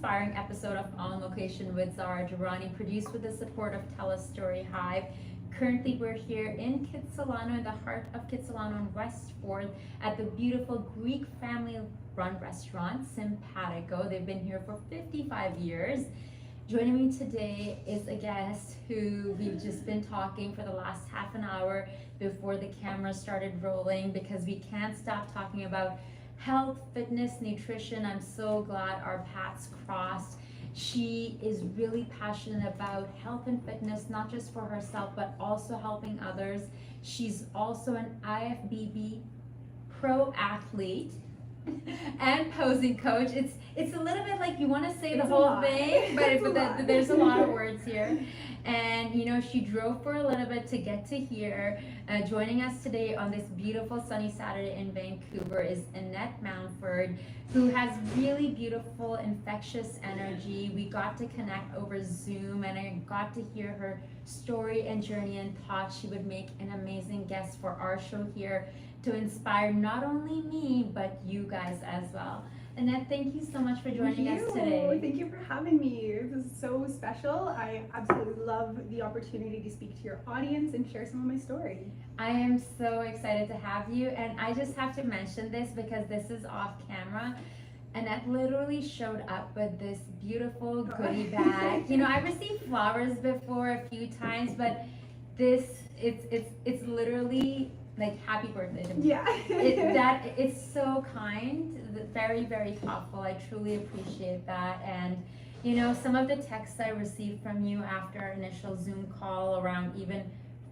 inspiring episode of On Location with Zara Durrani, produced with the support of TELUS STORYHIVE. Currently, we're here in Kitsilano, in the heart of Kitsilano in Westford, at the beautiful Greek family-run restaurant, Simpatico. They've been here for 55 years. Joining me today is a guest who we've just been talking for the last half an hour before the camera started rolling, because we can't stop talking about health, fitness, nutrition. I'm so glad our paths crossed. She is really passionate about health and fitness, not just for herself, but also helping others. She's also an IFBB pro athlete and posing coach. It's a little bit like you want to say the whole thing, but there's a lot of words here. And you know, she drove for a little bit to get to here. Joining us today on this beautiful sunny Saturday in Vancouver is Annette Mountford, who has really beautiful infectious energy. We got to connect over Zoom, and I got to hear her story and journey, and thought she would make an amazing guest for our show here to inspire not only me, but you guys as well. Annette, thank you so much for joining us today. Thank you for having me. This is so special. I absolutely love the opportunity to speak to your audience and share some of my story. I am so excited to have you, and I just have to mention this because this is off camera. Annette literally showed up with this beautiful goodie bag. You know, I received flowers before a few times, but it's literally like happy birthday to me. Yeah. It's so kind, very, very thoughtful. I truly appreciate that. And you know, some of the texts I received from you after our initial Zoom call around even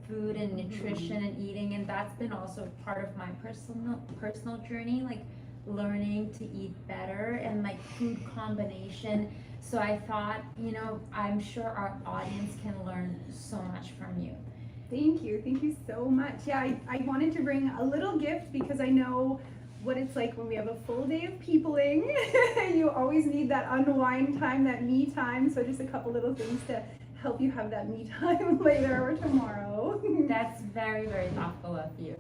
food and nutrition and eating, and that's been also part of my personal journey, like learning to eat better and like food combination. So I thought, you know, I'm sure our audience can learn so much from you. Thank you so much. Yeah, I wanted to bring a little gift because I know what it's like when we have a full day of peopling. You always need that unwind time, that me time. So just a couple little things to help you have that me time later or tomorrow. That's very, very thoughtful of you.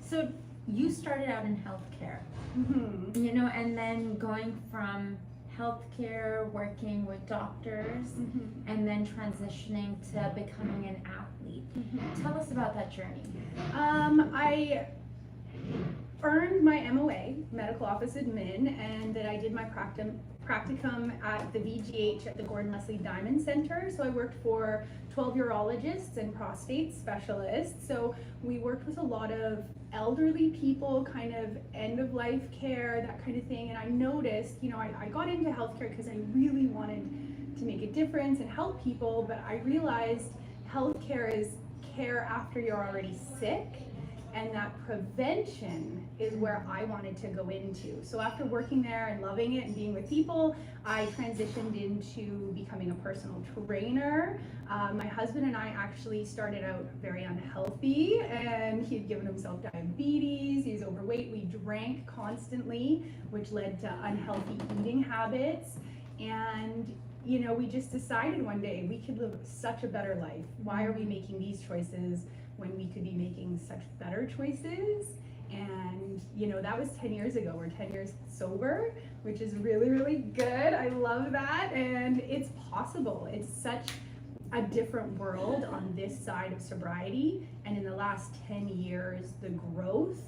So you started out in healthcare, you know, and then going from healthcare, working with doctors, and then transitioning to becoming an athlete. Tell us about that journey. I earned my MOA, medical office admin, and then I did my practicum at the VGH at the Gordon Leslie Diamond Center. So I worked for 12 urologists and prostate specialists. So we worked with a lot of elderly people, kind of end of life care, that kind of thing. And I noticed, you know, I got into healthcare because I really wanted to make a difference and help people, but I realized healthcare is care after you're already sick, and that prevention is where I wanted to go into. So after working there and loving it and being with people, I transitioned into becoming a personal trainer. My husband and I actually started out very unhealthy, and he had given himself diabetes, he was overweight, we drank constantly, which led to unhealthy eating habits. And you know, we just decided one day we could live such a better life. Why are we making these choices when we could be making such better choices? And you know, that was 10 years ago. We're 10 years sober, which is really, really good. I love that. And it's possible. It's such a different world on this side of sobriety. And in the last 10 years, the growth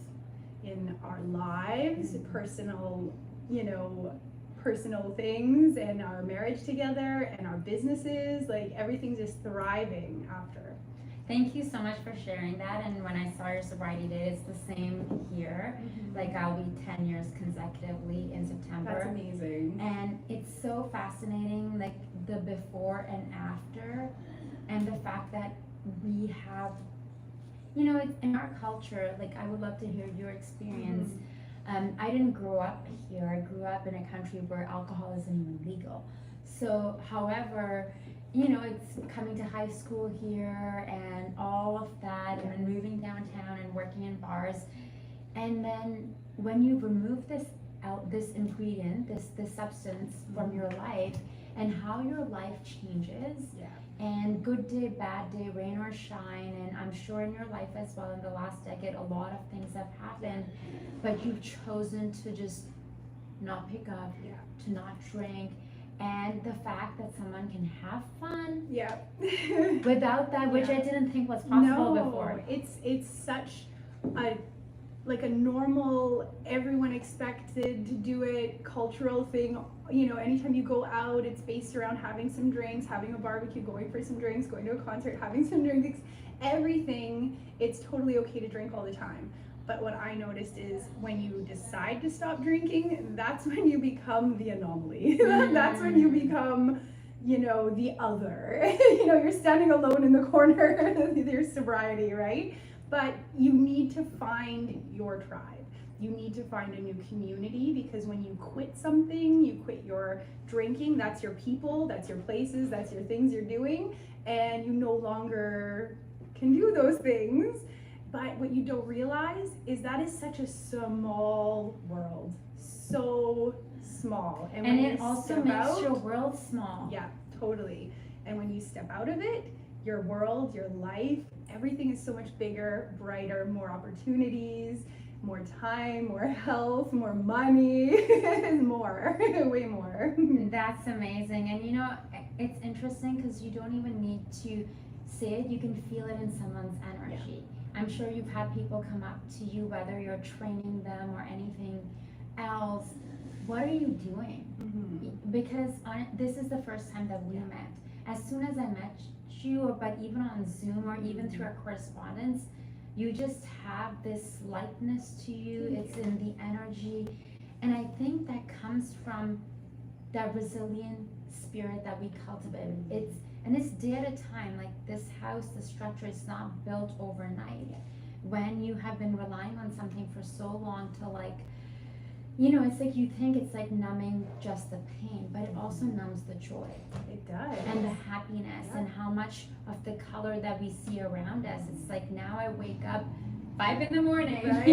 in our lives, personal, you know, personal things, and our marriage together and our businesses, like everything's just thriving after. Thank you so much for sharing that. And when I saw your sobriety date, it's the same here. Like I'll be 10 years consecutively in September. That's amazing. And it's so fascinating, like the before and after, and the fact that we have, you know, it's in our culture. Like I would love to hear your experience. I didn't grow up here. I grew up in a country where alcohol isn't even legal. So, however, you know, it's coming to high school here and all of that, and then moving downtown and working in bars. And then when you remove this ingredient, this substance from your life, and how your life changes, and good day, bad day, rain or shine, and I'm sure in your life as well in the last decade, a lot of things have happened, but you've chosen to just not pick up, to not drink, and the fact that someone can have fun Yeah. without that, which I didn't think was possible before. It's such a like a normal, everyone expected to do it, cultural thing. You know, anytime you go out, it's based around having some drinks, having a barbecue, going for some drinks, going to a concert, having some drinks, everything. It's totally okay to drink all the time. But what I noticed is when you decide to stop drinking, that's when you become the anomaly. That's when you become, you know, the other. You know, you're standing alone in the corner with your sobriety, right? But you need to find your tribe. You need to find a new community, because when you quit something, you quit your drinking, that's your people, that's your places, that's your things you're doing, and you no longer can do those things. But what you don't realize is that is such a small world. So small. And it also makes your world small. Yeah, totally. And when you step out of it, your world, your life, everything is so much bigger, brighter, more opportunities, more time, more health, more money, more, way more. That's amazing. And you know, it's interesting because you don't even need to say it, you can feel it in someone's energy. Yeah. I'm sure you've had people come up to you, whether you're training them or anything else. What are you doing? Mm-hmm. Because this is the first time that we met. As soon as I met you, but even on Zoom or even through our correspondence, you just have this lightness to you. It's in the energy, and I think that comes from that resilient spirit that we cultivate. It's day at a time. Like this house, the structure is not built overnight. When you have been relying on something for so long to, like, you know, it's like you think it's like numbing just the pain, but it also numbs the joy. It does. And the happiness, and how much of the color that we see around us. It's like now I wake up 5 in the morning. Right?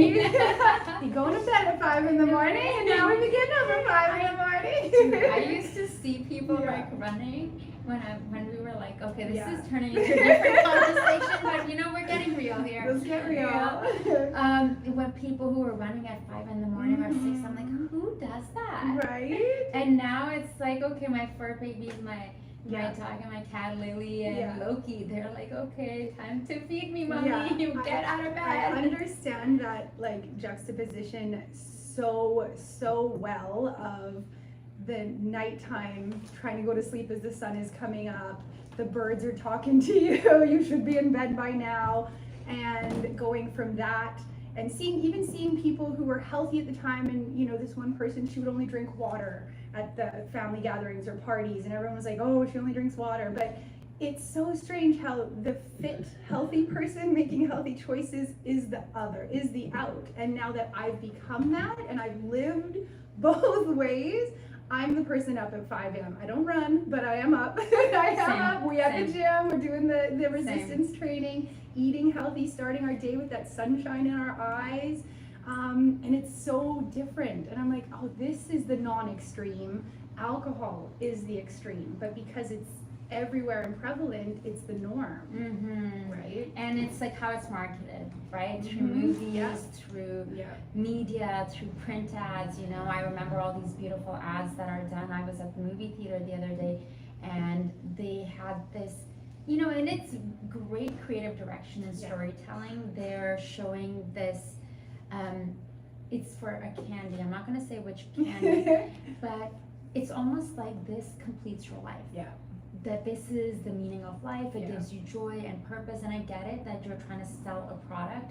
You go to bed at 5 in the morning, and now we begin over 5 in the morning. I used to see people like running when we were like, okay, this is turning into a different conversation, but you know, we're getting real here. Let's get real. When people who were running at 5 in the morning or 6, I'm like, who does that? Right. And now it's like, okay, my fur babies, my dog and my cat Lily and Loki, they're like, okay, time to feed me, mommy. You get out of bed. I understand that, like, juxtaposition so well of the nighttime, trying to go to sleep as the sun is coming up, the birds are talking to you, you should be in bed by now, and going from that and seeing people who were healthy at the time, and you know, this one person, she would only drink water at the family gatherings or parties, and everyone was like, oh, she only drinks water. But it's so strange how the fit, healthy person making healthy choices is the other, is the out. And now that I've become that and I've lived both ways, I'm the person up at 5 a.m. I don't run, but I am up. I am up. We at the gym. We're doing the resistance training, eating healthy, starting our day with that sunshine in our eyes. And it's so different. And I'm like, oh, this is the non-extreme. Alcohol is the extreme. But because it's everywhere and prevalent, it's the norm, right? And it's like how it's marketed, right? Through movies, through media, through print ads. You know, I remember all these beautiful ads that are done. I was at the movie theater the other day, and they had this, you know, and it's great creative direction and storytelling. They're showing this, it's for a candy. I'm not going to say which candy, but it's almost like this completes your life. Yeah. That this is the meaning of life. It gives you joy and purpose. And I get it that you're trying to sell a product,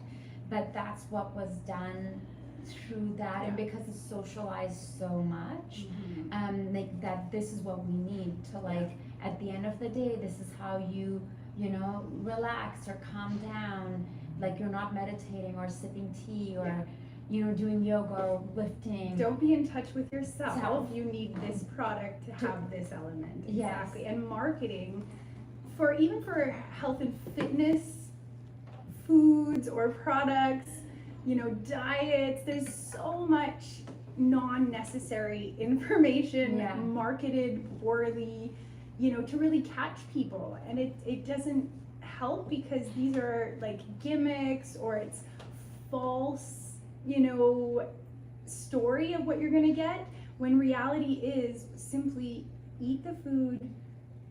but that's what was done through that. And because it's socialized so much, like that this is what we need to, like, at the end of the day, this is how you know, relax or calm down. Like you're not meditating or sipping tea or you know, doing yoga or lifting. Don't be in touch with yourself. You need this product to have this element. Exactly. Yes. And marketing, even for health and fitness, foods or products, you know, diets, there's so much non-necessary information marketed poorly, you know, to really catch people. And it doesn't help because these are like gimmicks, or it's false, you know, story of what you're going to get, when reality is simply eat the food,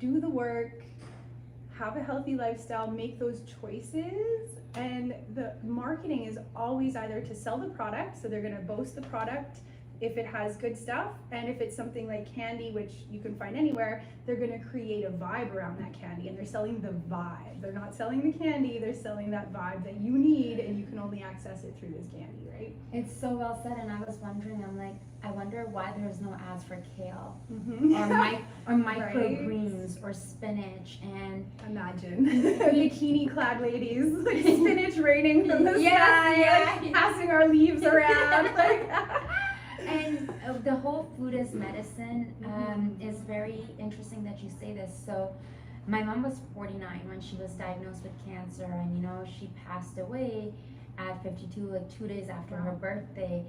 do the work, have a healthy lifestyle, make those choices. And the marketing is always either to sell the product, so they're going to boast the product if it has good stuff, and if it's something like candy, which you can find anywhere, they're going to create a vibe around that candy, and they're selling the vibe. They're not selling the candy, they're selling that vibe that you need, and you can only access it through this candy, right? It's so well said, and I was wondering, I'm like, I wonder why there's no ads for kale or microgreens or spinach. And imagine bikini clad ladies, like spinach raining from the sky, like passing our leaves around, like. And the whole food as medicine is very interesting that you say this. So my mom was 49 when she was diagnosed with cancer, and she passed away at 52, like 2 days after her birthday.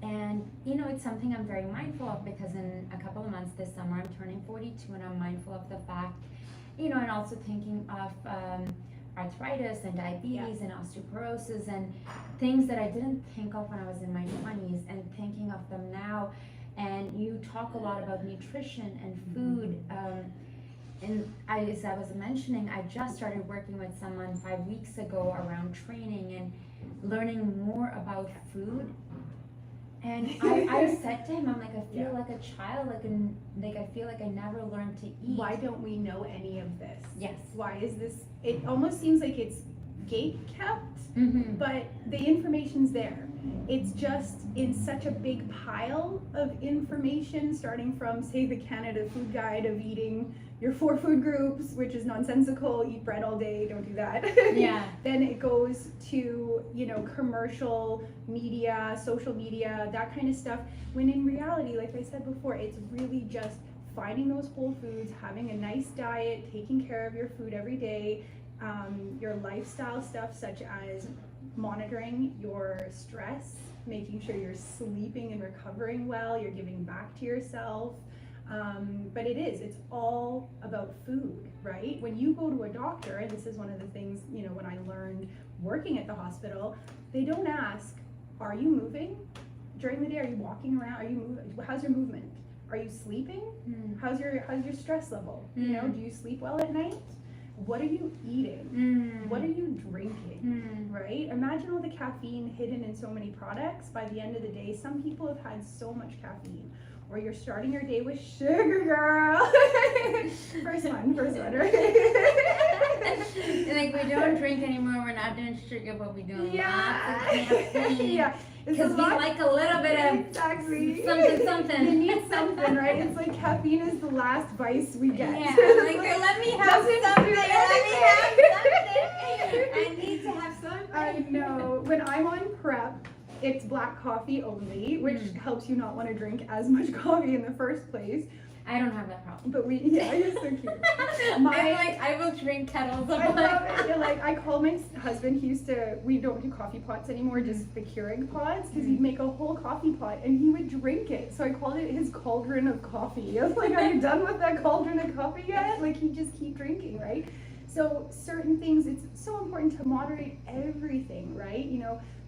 And it's something I'm very mindful of, because in a couple of months this summer I'm turning 42, and I'm mindful of the fact, and also thinking of arthritis and diabetes and osteoporosis and things that I didn't think of when I was in my 20s, and thinking of them now. And you talk a lot about nutrition and food, and as I was mentioning, I just started working with someone 5 weeks ago around training and learning more about food. And I said to him, I'm like, I feel like a child, like I feel like I never learned to eat. Why don't we know any of this? Yes. Why is this? It almost seems like it's gate kept, but the information's there. It's just in such a big pile of information, starting from, say, the Canada Food Guide of eating your 4 food groups, which is nonsensical, eat bread all day, don't do that. Yeah. Then it goes to, commercial media, social media, that kind of stuff, when in reality, like I said before, it's really just finding those whole foods, having a nice diet, taking care of your food every day, your lifestyle stuff such as monitoring your stress, making sure you're sleeping and recovering well, you're giving back to yourself. But it's all about food, right? When you go to a doctor, and this is one of the things, when I learned working at the hospital, they don't ask, are you moving during the day? Are you walking around? Are you moving? How's your movement? Are you sleeping? How's your stress level? Do you sleep well at night? What are you eating? What are you drinking? Right? Imagine all the caffeine hidden in so many products. By the end of the day, some people have had so much caffeine. Or you're starting your day with sugar, girl. First one, right? Like, we don't drink anymore, we're not doing sugar, but we do lots of caffeine. Because we like a little bit of something. You need something, right? It's like caffeine is the last vice we get. Yeah, like, let me have something. I need to have something. I know. When I'm on prep, it's black coffee only, which helps you not want to drink as much coffee in the first place. I don't have that problem. But you're so cute. I will drink kettles of I love it. Like, I call my husband, we don't do coffee pots anymore, just the Keurig pots, because he'd make a whole coffee pot and he would drink it. So I called it his cauldron of coffee. I was like, are you done with that cauldron of coffee yet? Like, he'd just keep drinking, right? So certain things, it's so important to moderate everything, right?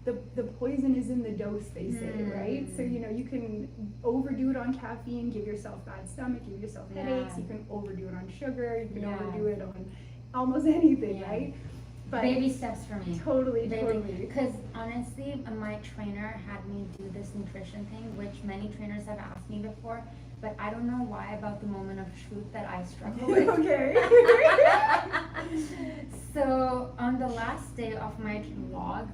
The poison is in the dose, they say, right? So, you can overdo it on caffeine, give yourself bad stomach, give yourself headaches. You can overdo it on sugar. You can overdo it on almost anything, right? But baby steps for me. Totally. Because honestly, my trainer had me do this nutrition thing, which many trainers have asked me before, but I don't know why about the moment of truth that I struggle with. Okay. So on the last day of my vlog,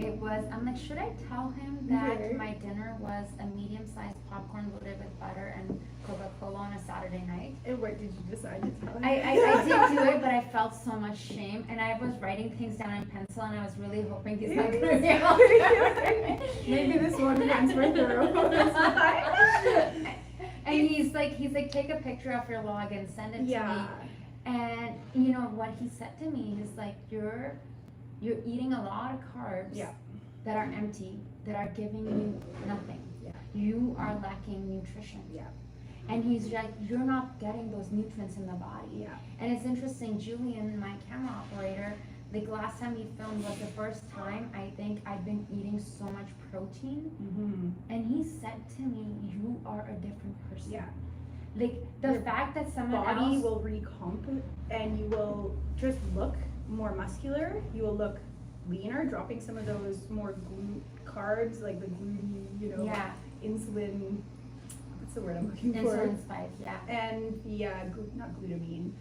I'm like, should I tell him that my dinner was a medium-sized popcorn loaded with butter and Coca-Cola on a Saturday night? And what did you decide to tell him? I did do it, but I felt so much shame, and I was writing things down in pencil, and I was really hoping he's not going to maybe this one transfer through. And he's like, take a picture of your log and send it to me. And what he said to me, he's like, you're eating a lot of carbs that are empty, that are giving you nothing. You are lacking nutrition. And he's like, you're not getting those nutrients in the body. And it's interesting, Julian, my camera operator, like last time we filmed was the first time I think I've been eating so much protein. And he said to me, you are a different person. like the Your fact that someone body else will recomp and you will just look more muscular. You will look leaner, dropping some of those more carbs, like the gluten, yeah, insulin. What's the word I'm looking for? insulin spike, yeah. And the not glutamine,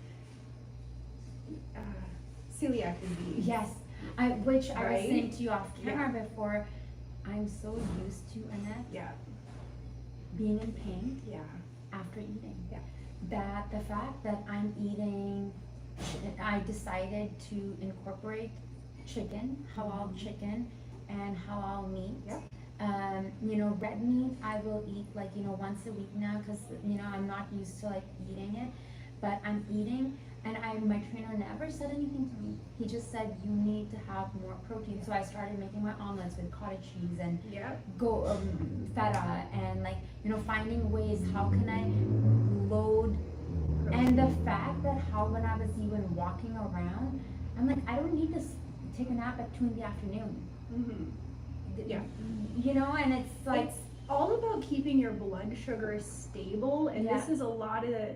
celiac disease. Yes, which I was Right? saying to you off camera before. I'm so used to, Annette, Yeah. being in pain Yeah. after eating. Yeah. That the fact that I'm eating, I decided to incorporate chicken, halal chicken, and halal meat. Yep. Red meat I will eat like, once a week now because, I'm not used to like eating it, but I'm eating. And my trainer never said anything to me. He just said, you need to have more protein. So I started making my omelets with cottage cheese and feta and finding ways, how can I load. And the fact that when I was even walking around, I'm like, I don't need to take a nap at 2 in the afternoon. Mm-hmm. Yeah. And it's like. It's all about keeping your blood sugar stable. And this is a lot of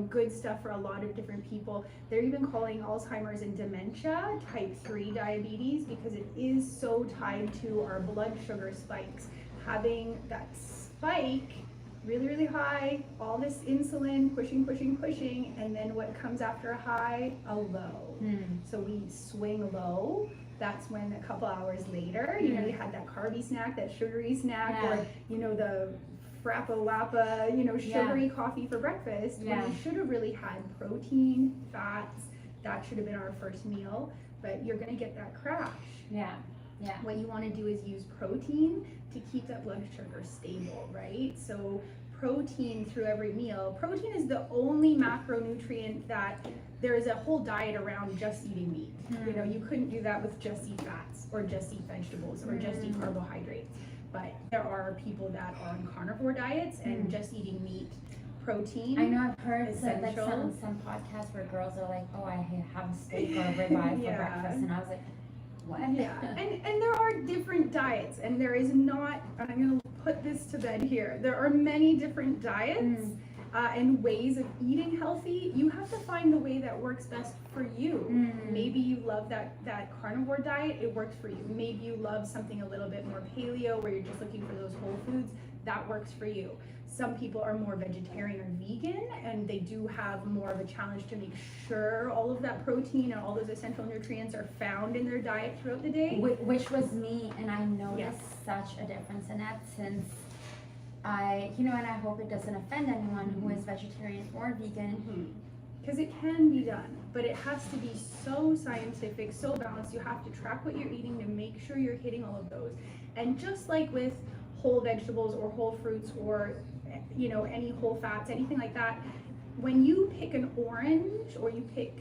good stuff for a lot of different people. They're even calling Alzheimer's and dementia type 3 diabetes because it is so tied to our blood sugar spikes. Having that spike really, really high, all this insulin pushing, and then what comes after a high? A low. So we swing low. That's when a couple hours later, you had that carby snack, that sugary snack, or the frappa wappa, sugary coffee for breakfast, when we should have really had protein, fats. That should have been our first meal, but you're gonna get that crash. Yeah. What you wanna do is use protein to keep that blood sugar stable, right? So protein through every meal. Protein is the only macronutrient that there is a whole diet around just eating meat. You couldn't do that with just eat fats or just eat vegetables or just eat carbohydrates. But there are people that are on carnivore diets and just eating meat, protein. I know I've heard essential. some podcasts where girls are like, oh, I have a steak or a ribeye for breakfast, and I was like, what? Yeah, and there are different diets, and there is not, and I'm going to put this to bed here, there are many different diets and ways of eating healthy. You have to find the way that works best for you. Maybe you love that carnivore diet, it works for you. Maybe you love something a little bit more paleo where you're just looking for those whole foods, that works for you. Some people are more vegetarian or vegan, and they do have more of a challenge to make sure all of that protein and all those essential nutrients are found in their diet throughout the day. Which was me, and I noticed such a difference in that since and I hope it doesn't offend anyone who is vegetarian or vegan. Because it can be done, but it has to be so scientific, so balanced. You have to track what you're eating to make sure you're hitting all of those. And just like with whole vegetables or whole fruits or any whole fats, anything like that, when you pick an orange or you pick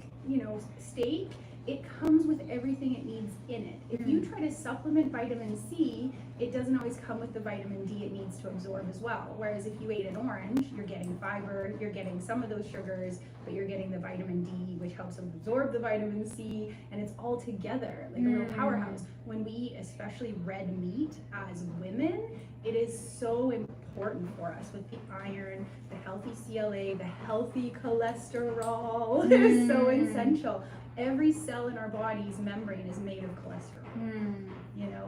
steak, it comes with everything it needs in it. If you try to supplement vitamin C, it doesn't always come with the vitamin D it needs to absorb as well. Whereas if you ate an orange, you're getting fiber, you're getting some of those sugars, but you're getting the vitamin D, which helps absorb the vitamin C, and it's all together like a real powerhouse. When we eat especially red meat as women, it is so important for us with the iron, the healthy CLA, the healthy cholesterol. They're so essential. Every cell in our body's membrane is made of cholesterol.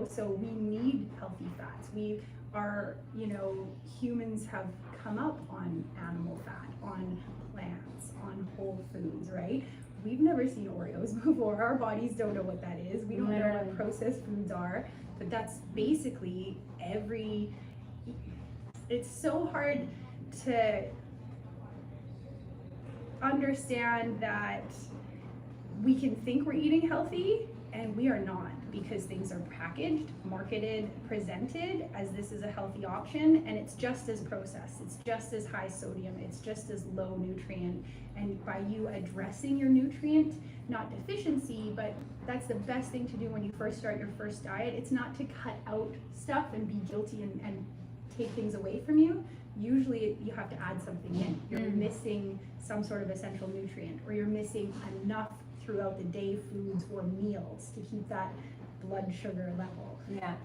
So we need healthy fats. We are, humans have come up on animal fat, on plants, on whole foods, right? We've never seen Oreos before. Our bodies don't know what that is. We don't know what processed foods are, but that's basically it's so hard to understand that we can think we're eating healthy and we are not, because things are packaged, marketed, presented as this is a healthy option, and it's just as processed, it's just as high sodium, it's just as low nutrient. And by you addressing your nutrient, not deficiency, but that's the best thing to do when you first start your first diet. It's not to cut out stuff and be guilty and take things away from you. Usually you have to add something in. You're missing some sort of essential nutrient, or you're missing enough throughout the day foods or meals to keep that blood sugar level. Yes.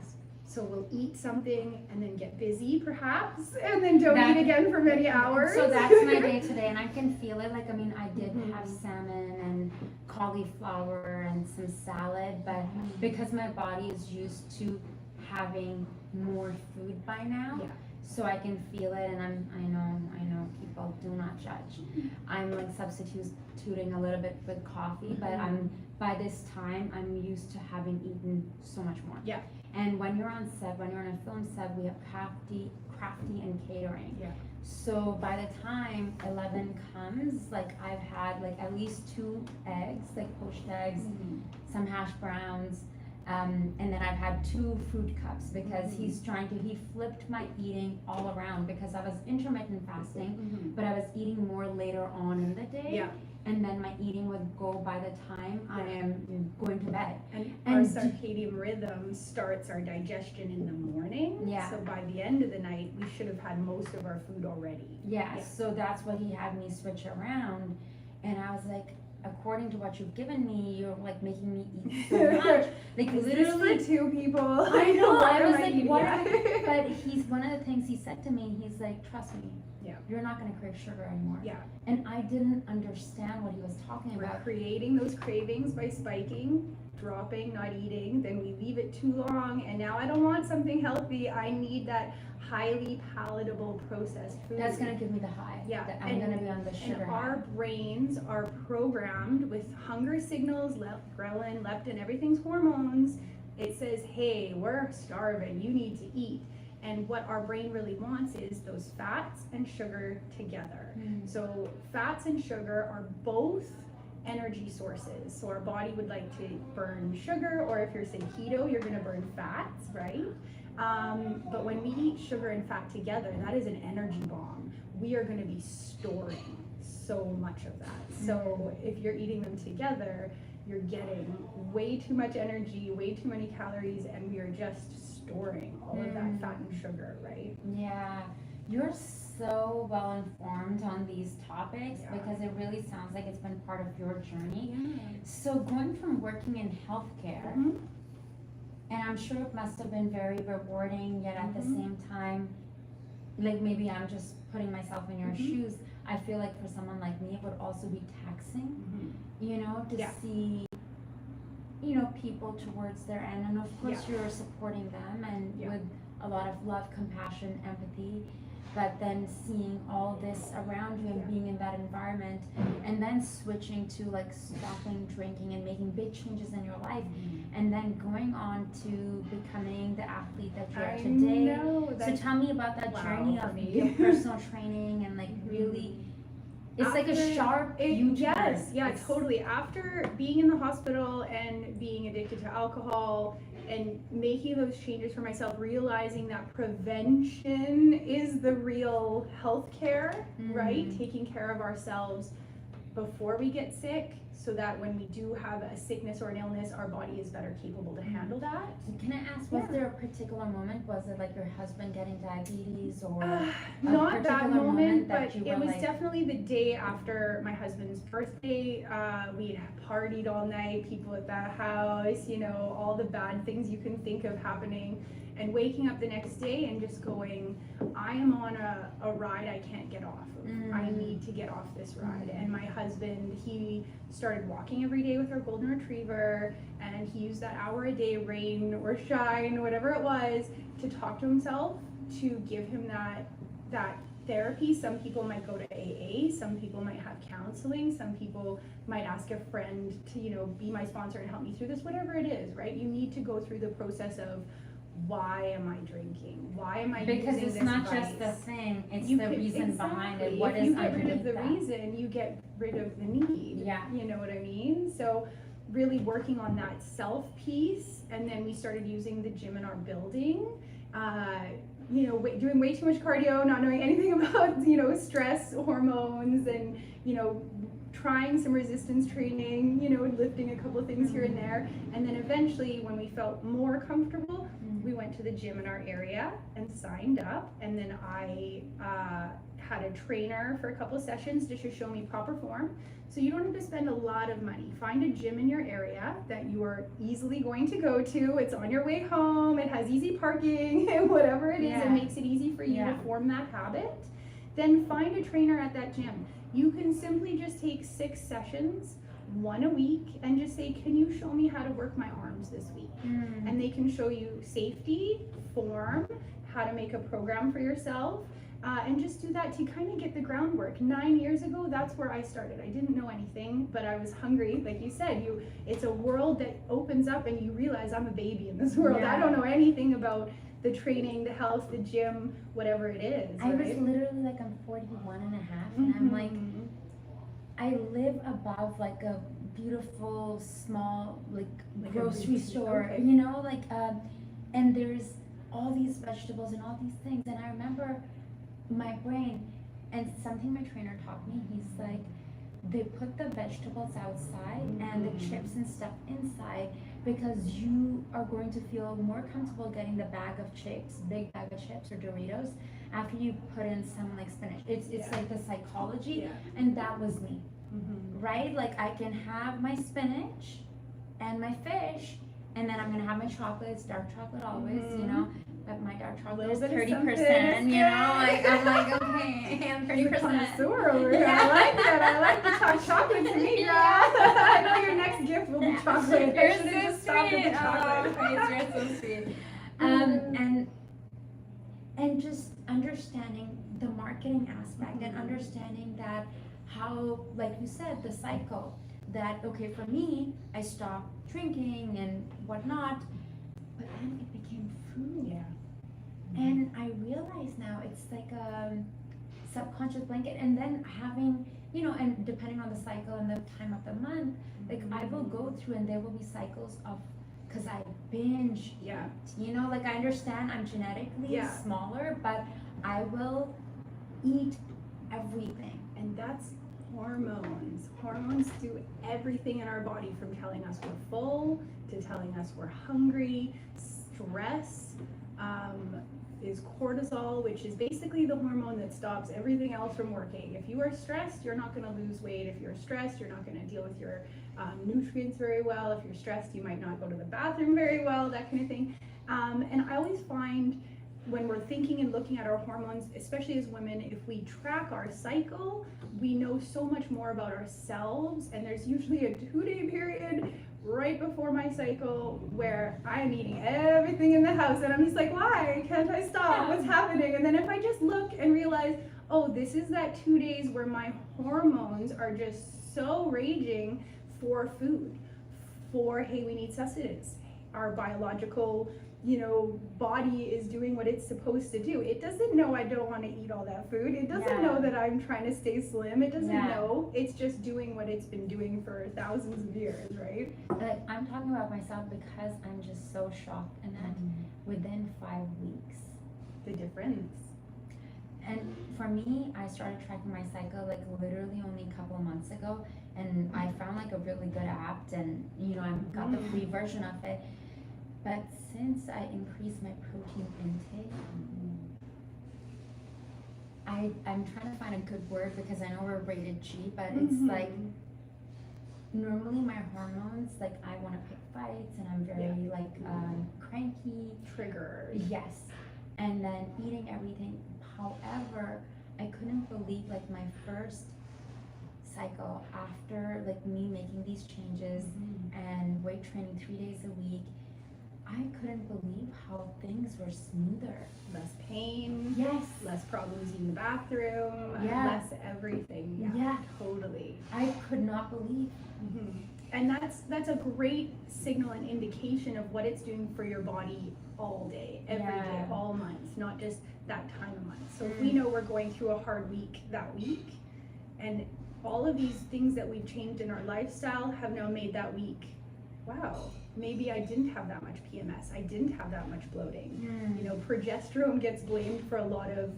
So we'll eat something and then get busy perhaps, and then don't eat again for many hours. So that's my day today, and I can feel it. Like, I mean, I did have salmon and cauliflower and some salad, but because my body is used to having more food by now, so I can feel it, and I know people do not judge. I'm like substituting a little bit with coffee, but by this time I'm used to having eaten so much more. Yeah. And when you're on set, when you're on a film set, we have crafty and catering. Yeah. So by the time 11 comes, like I've had like at least 2 eggs, like poached eggs, some hash browns, and then I've had 2 fruit cups because he flipped my eating all around because I was intermittent fasting, but I was eating more later on in the day. Yeah. And then my eating would go by the time I am going to bed. And our circadian rhythm starts our digestion in the morning. Yeah. So by the end of the night, we should have had most of our food already. Yeah. So that's what he had me switch around. And I was like, according to what you've given me, you're like making me eat so much. Like literally for 2 people. I know. I was like, what? Yeah. But he's one of the things he said to me. He's like, trust me. Yeah. You're not going to crave sugar anymore. Yeah. And I didn't understand what he was talking We're about. creating those cravings by spiking, dropping, not eating. Then we leave it too long, and now I don't want something healthy. I need that highly palatable processed food. That's going to give me the high. Yeah. I'm going to be on the sugar And high. our brains are programmed with hunger signals, ghrelin, leptin, everything's hormones. It says, hey, we're starving, you need to eat. And what our brain really wants is those fats and sugar together. So fats and sugar are both energy sources. So our body would like to burn sugar, or if you're saying keto, you're gonna burn fats, right? But when we eat sugar and fat together, that is an energy bomb. We are gonna be storing so much of that. So if you're eating them together, you're getting way too much energy, way too many calories, and we are just storing all of that fat and sugar, right? Yeah, you're so well informed on these topics because it really sounds like it's been part of your journey. So going from working in healthcare, and I'm sure it must have been very rewarding, yet at the same time, like maybe I'm just putting myself in your shoes, I feel like for someone like me, it would also be taxing, you know, to see, you know, people towards their end. And of course you're supporting them and with a lot of love, compassion, empathy, but then seeing all this around you and being in that environment and then switching to like stopping drinking and making big changes in your life and then going on to becoming the athlete that you are today. So tell me about that journey of your personal training and like really it's like a sharp yes, totally. After being in the hospital and being addicted to alcohol and making those changes for myself, realizing that prevention is the real health care, right? Taking care of ourselves before we get sick so that when we do have a sickness or an illness, our body is better capable to handle that. Can I ask, was there a particular moment? Was it like your husband getting diabetes or not that moment, but it was like... definitely the day after my husband's birthday. We partied all night, people at the house, you know, all the bad things you can think of happening. And waking up the next day and just going, I am on a ride I can't get off of. I need to get off this ride. And my husband, he started walking every day with our golden retriever, and he used that hour a day, rain or shine, whatever it was, to talk to himself, to give him that therapy. Some people might go to AA, some people might have counseling, some people might ask a friend to, you know, be my sponsor and help me through this, whatever it is, right? You need to go through the process of, why am I drinking? Why am I using this vice? Because it's not just the thing, it's the reason behind it. What is underneath that? If you get rid of the reason, you get rid of the need. Yeah. You know what I mean? So really working on that self piece, and then we started using the gym in our building. You know, doing way too much cardio, not knowing anything about, you know, stress hormones, and, you know, trying some resistance training, you know, lifting a couple of things here and there. And then eventually when we felt more comfortable, we went to the gym in our area and signed up. And then I had a trainer for a couple sessions just to show me proper form. So you don't have to spend a lot of money. Find a gym in your area that you are easily going to go to. It's on your way home. It has easy parking, whatever it is, it makes it easy for you to form that habit. Then find a trainer at that gym. You can simply just take 6 sessions, 1 a week, and just say, can you show me how to work my arms this week? And they can show you safety, form, how to make a program for yourself, and just do that to kind of get the groundwork. 9 years ago, that's where I started. I didn't know anything, but I was hungry. Like you said, it's a world that opens up and you realize I'm a baby in this world. I don't know anything about the training, the health, the gym, whatever it is. I was literally like, I'm 41 and a half, and I'm like, I live above like a beautiful small like grocery store, you know, like and there's all these vegetables and all these things, and I remember my brain, and something my trainer taught me, he's like, they put the vegetables outside and the chips and stuff inside because you are going to feel more comfortable getting the bag of chips, big bag of chips or Doritos, after you put in some like spinach. It's like the psychology, and that was me, right? Like I can have my spinach and my fish, and then I'm gonna have my chocolates, dark chocolate always, you know, but my dark chocolate is 30%, you know, like I'm like, okay, I'm 30%. Connoisseur over here. I like that. I like the chocolate to me, girl. I know your next gift will be chocolate. You're so sweet. Oh, you're so sweet. And just understanding the marketing aspect and understanding that how, like you said, the cycle, that okay, for me, I stopped drinking and whatnot, but then it became food. And I realize now it's like a subconscious blanket, and then having, you know, and depending on the cycle and the time of the month, like I will go through and there will be cycles of, because I binge eat, you know, like I understand I'm genetically smaller, but I will eat everything. And that's hormones. Hormones do everything in our body, from telling us we're full to telling us we're hungry. Stress is cortisol, which is basically the hormone that stops everything else from working. If you are stressed, you're not going to lose weight. If you're stressed, you're not going to deal with your nutrients very well. If you're stressed, you might not go to the bathroom very well, that kind of thing. And I always find when we're thinking and looking at our hormones, especially as women, if we track our cycle, we know so much more about ourselves. And there's usually a 2-day period right before my cycle where I'm eating everything in the house, and I'm just like, why can't I stop? What's happening? And then if I just look and realize, oh, this is that 2 days where my hormones are just so raging for food, for, hey, we need sustenance. Our biological, you know, body is doing what it's supposed to do. It doesn't know I don't want to eat all that food. It doesn't know that I'm trying to stay slim. It doesn't know. It's just doing what it's been doing for thousands of years, right? Like I'm talking about myself because I'm just so shocked, and that within 5 weeks, the difference. And for me, I started tracking my cycle like literally only a couple of months ago, and I found like a really good app, and you know, I got the free version of it. But since I increased my protein intake, I'm trying to find a good word because I know we're rated G, but it's like normally my hormones, like I want to pick fights and I'm very like cranky. Triggers. Yes. And then eating everything. However, I couldn't believe like my first cycle after like me making these changes and weight training 3 days a week. I couldn't believe how things were smoother. Less pain. Yes. Less problems in the bathroom. Less everything. Yeah. Totally. I could not believe. And that's a great signal and indication of what it's doing for your body all day, every day, all months, not just that time of month. So if we know we're going through a hard week that week, and all of these things that we've changed in our lifestyle have now made that week, wow, maybe I didn't have that much PMS, I didn't have that much bloating. You know, progesterone gets blamed for a lot of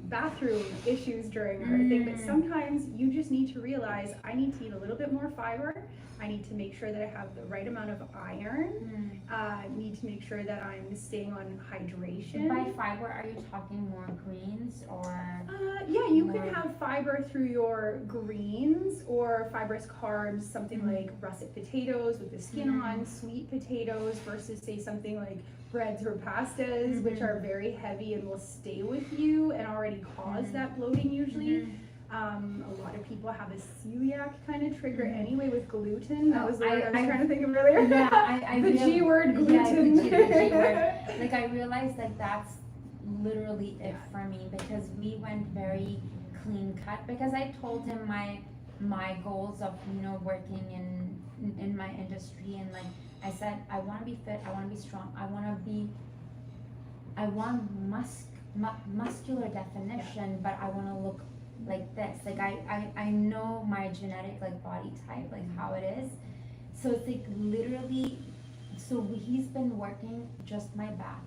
bathroom issues during our thing, but sometimes you just need to realize I need to eat a little bit more fiber, I need to make sure that I have the right amount of iron, I need to make sure that I'm staying on hydration. By fiber, are you talking more greens or? Yeah, you can have fiber through your greens or fibrous carbs, something like russet potatoes with the skin on, sweet potatoes versus say something like breads or pastas, which are very heavy and will stay with you and already cause that bloating usually. A lot of people have a celiac kind of trigger anyway with gluten. That was the word I was trying to think of earlier. Yeah, the G word, gluten. Yeah, the G word. Like I realized that that's literally it for me, because we went very clean cut, because I told him my goals of, you know, working in my industry, and like I said, I want to be fit, I want to be strong, I want muscular definition, but I want to look like this. Like I know my genetic like body type, like how it is. So it's like literally, so he's been working just my back.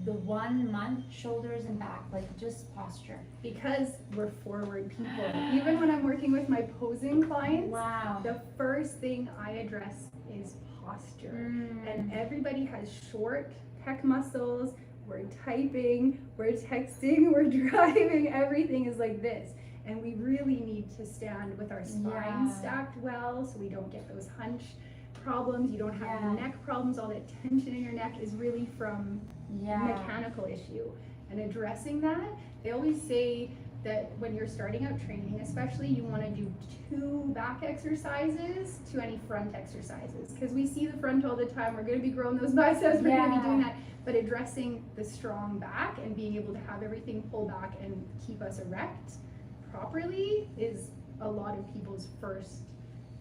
The 1 month, shoulders and back, like just posture. Because we're forward people. Even when I'm working with my posing clients, the first thing I address is posture. And everybody has short pec muscles. We're typing, we're texting, we're driving, everything is like this. And we really need to stand with our spine stacked well so we don't get those hunch problems, you don't have neck problems. All that tension in your neck is really from mechanical issue. And addressing that, they always say that when you're starting out training, especially, you want to do 2 back exercises to any front exercises, because we see the front all the time. We're going to be growing those biceps, we're going to be doing that, but addressing the strong back and being able to have everything pull back and keep us erect properly is a lot of people's first,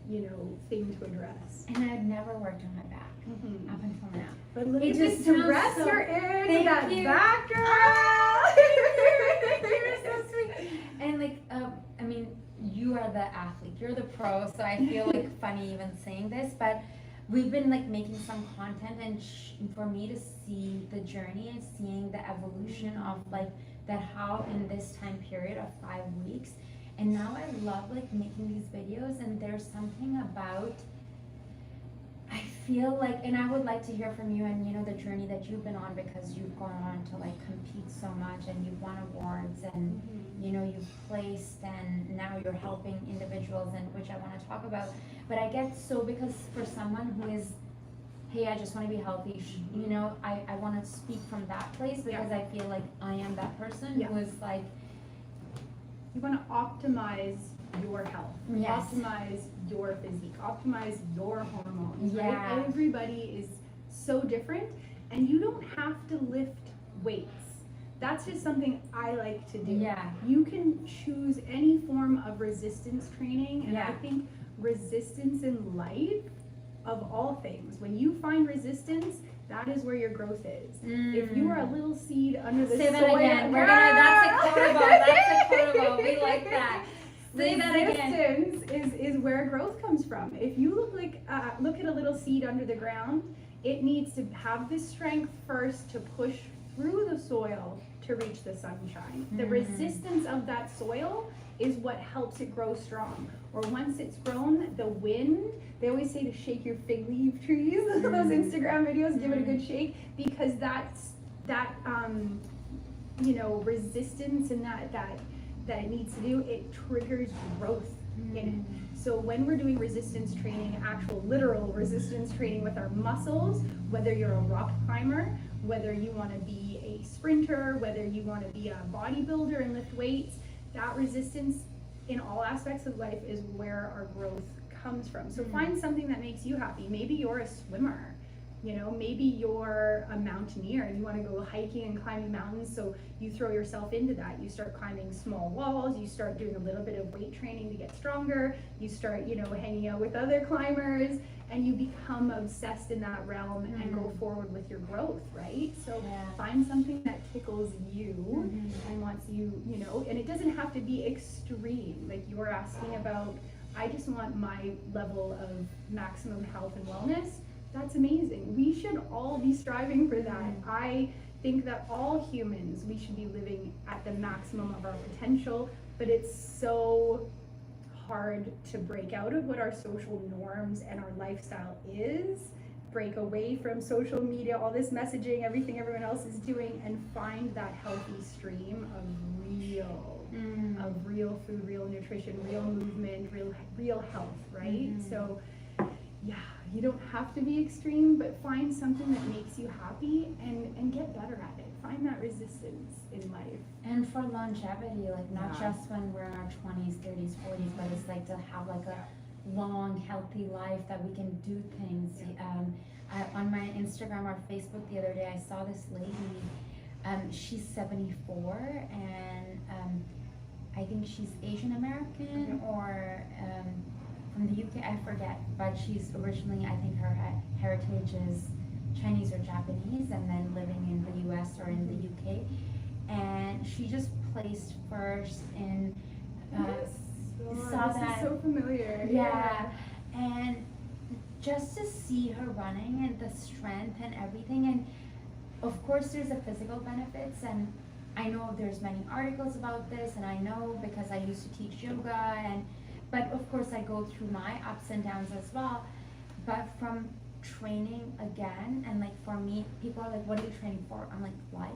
you know, thing to address. And I've never worked on my back up until now. But look at this dress you're in, that back, girl. You're so sweet. And like, I mean, you are the athlete, you're the pro, so I feel like funny even saying this, but we've been like making some content, and for me to see the journey and seeing the evolution of like that, how in this time period of 5 weeks. And now I love like making these videos, and there's something about, I feel like, and I would like to hear from you and, you know, the journey that you've been on, because you've gone on to like compete so much and you've won awards and, you know, you've placed, and now you're helping individuals, and which I want to talk about. But I get so, because for someone who is, hey, I just want to be healthy, you know, I want to speak from that place, because I feel like I am that person who is like, you want to optimize your health, optimize your physique, optimize your hormones, right? Everybody is so different, and you don't have to lift weights. That's just something I like to do. You can choose any form of resistance training, and I think resistance in life, of all things, when you find resistance, that is where your growth is. If you are a little seed under the soil, that again. That's a quotable. That's a quotable. We like that. Say that again. Resistance is where growth comes from. If you look at a little seed under the ground, it needs to have the strength first to push through the soil to reach the sunshine. The resistance of that soil is what helps it grow strong. Or once it's grown, the wind, they always say to shake your fig leaf trees, those Instagram videos, give it a good shake, because that's that you know, resistance and that it needs to do, it triggers growth in it. So when we're doing resistance training, actual literal resistance training with our muscles, whether you're a rock climber, whether you want to be a sprinter, whether you want to be a bodybuilder and lift weights, that resistance in all aspects of life is where our growth comes from. So find something that makes you happy. Maybe you're a swimmer, you know, maybe you're a mountaineer and you want to go hiking and climbing mountains, so you throw yourself into that. You start climbing small walls, you start doing a little bit of weight training to get stronger, you start, you know, hanging out with other climbers, and you become obsessed in that realm and go forward with your growth, right? So find something that tickles you and wants you, you know, and it doesn't have to be extreme. Like you were asking about I just want my level of maximum health and wellness. That's amazing. We should all be striving for that. I think that all humans, we should be living at the maximum of our potential, but it's so hard to break out of what our social norms and our lifestyle is, break away from social media, all this messaging, everything everyone else is doing, and find that healthy stream of real food, real nutrition, real movement, real health, right? So yeah, you don't have to be extreme, but find something that makes you happy and get better at it. Find that resistance in life. And for longevity, like not just when we're in our 20s, 30s, 40s, but it's like to have like a long, healthy life that we can do things. On my Instagram or Facebook the other day, I saw this lady. She's 74, and I think she's Asian American or from the UK, I forget, but she's originally, I think her heritage is Chinese or Japanese, and then living in the US or in the UK. And she just placed first in saw this that is so familiar. yeah, and just to see her running and the strength and everything, and of course there's the physical benefits, and I know there's many articles about this, and I know because I used to teach yoga, but of course I go through my ups and downs as well. But from training again, and like for me, people are like, what are you training for? I'm like, life,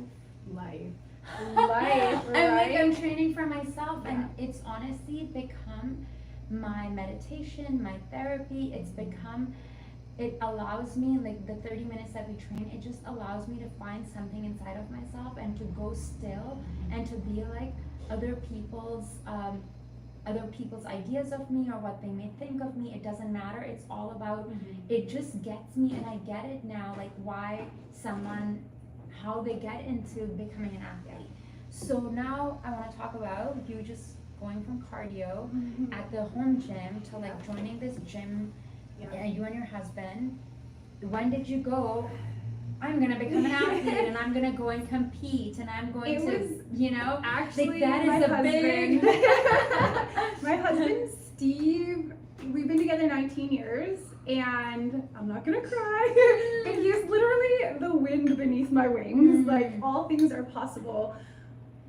right? I'm like, I'm training for myself, and it's honestly become my meditation, my therapy. It allows me, like the 30 minutes that we train, it just allows me to find something inside of myself and to go still and to be like other people's ideas of me or what they may think of me. It doesn't matter. It's all about, it just gets me, and I get it now, like how they get into becoming an athlete. So now I want to talk about you just going from cardio at the home gym to like joining this gym, you and your husband. When did you go, I'm gonna become an athlete and I'm gonna go and compete and I'm going Actually, that is a big my husband Steve, we've been together 19 years, and I'm not gonna cry, but he's literally the wind beneath my wings. Like, all things are possible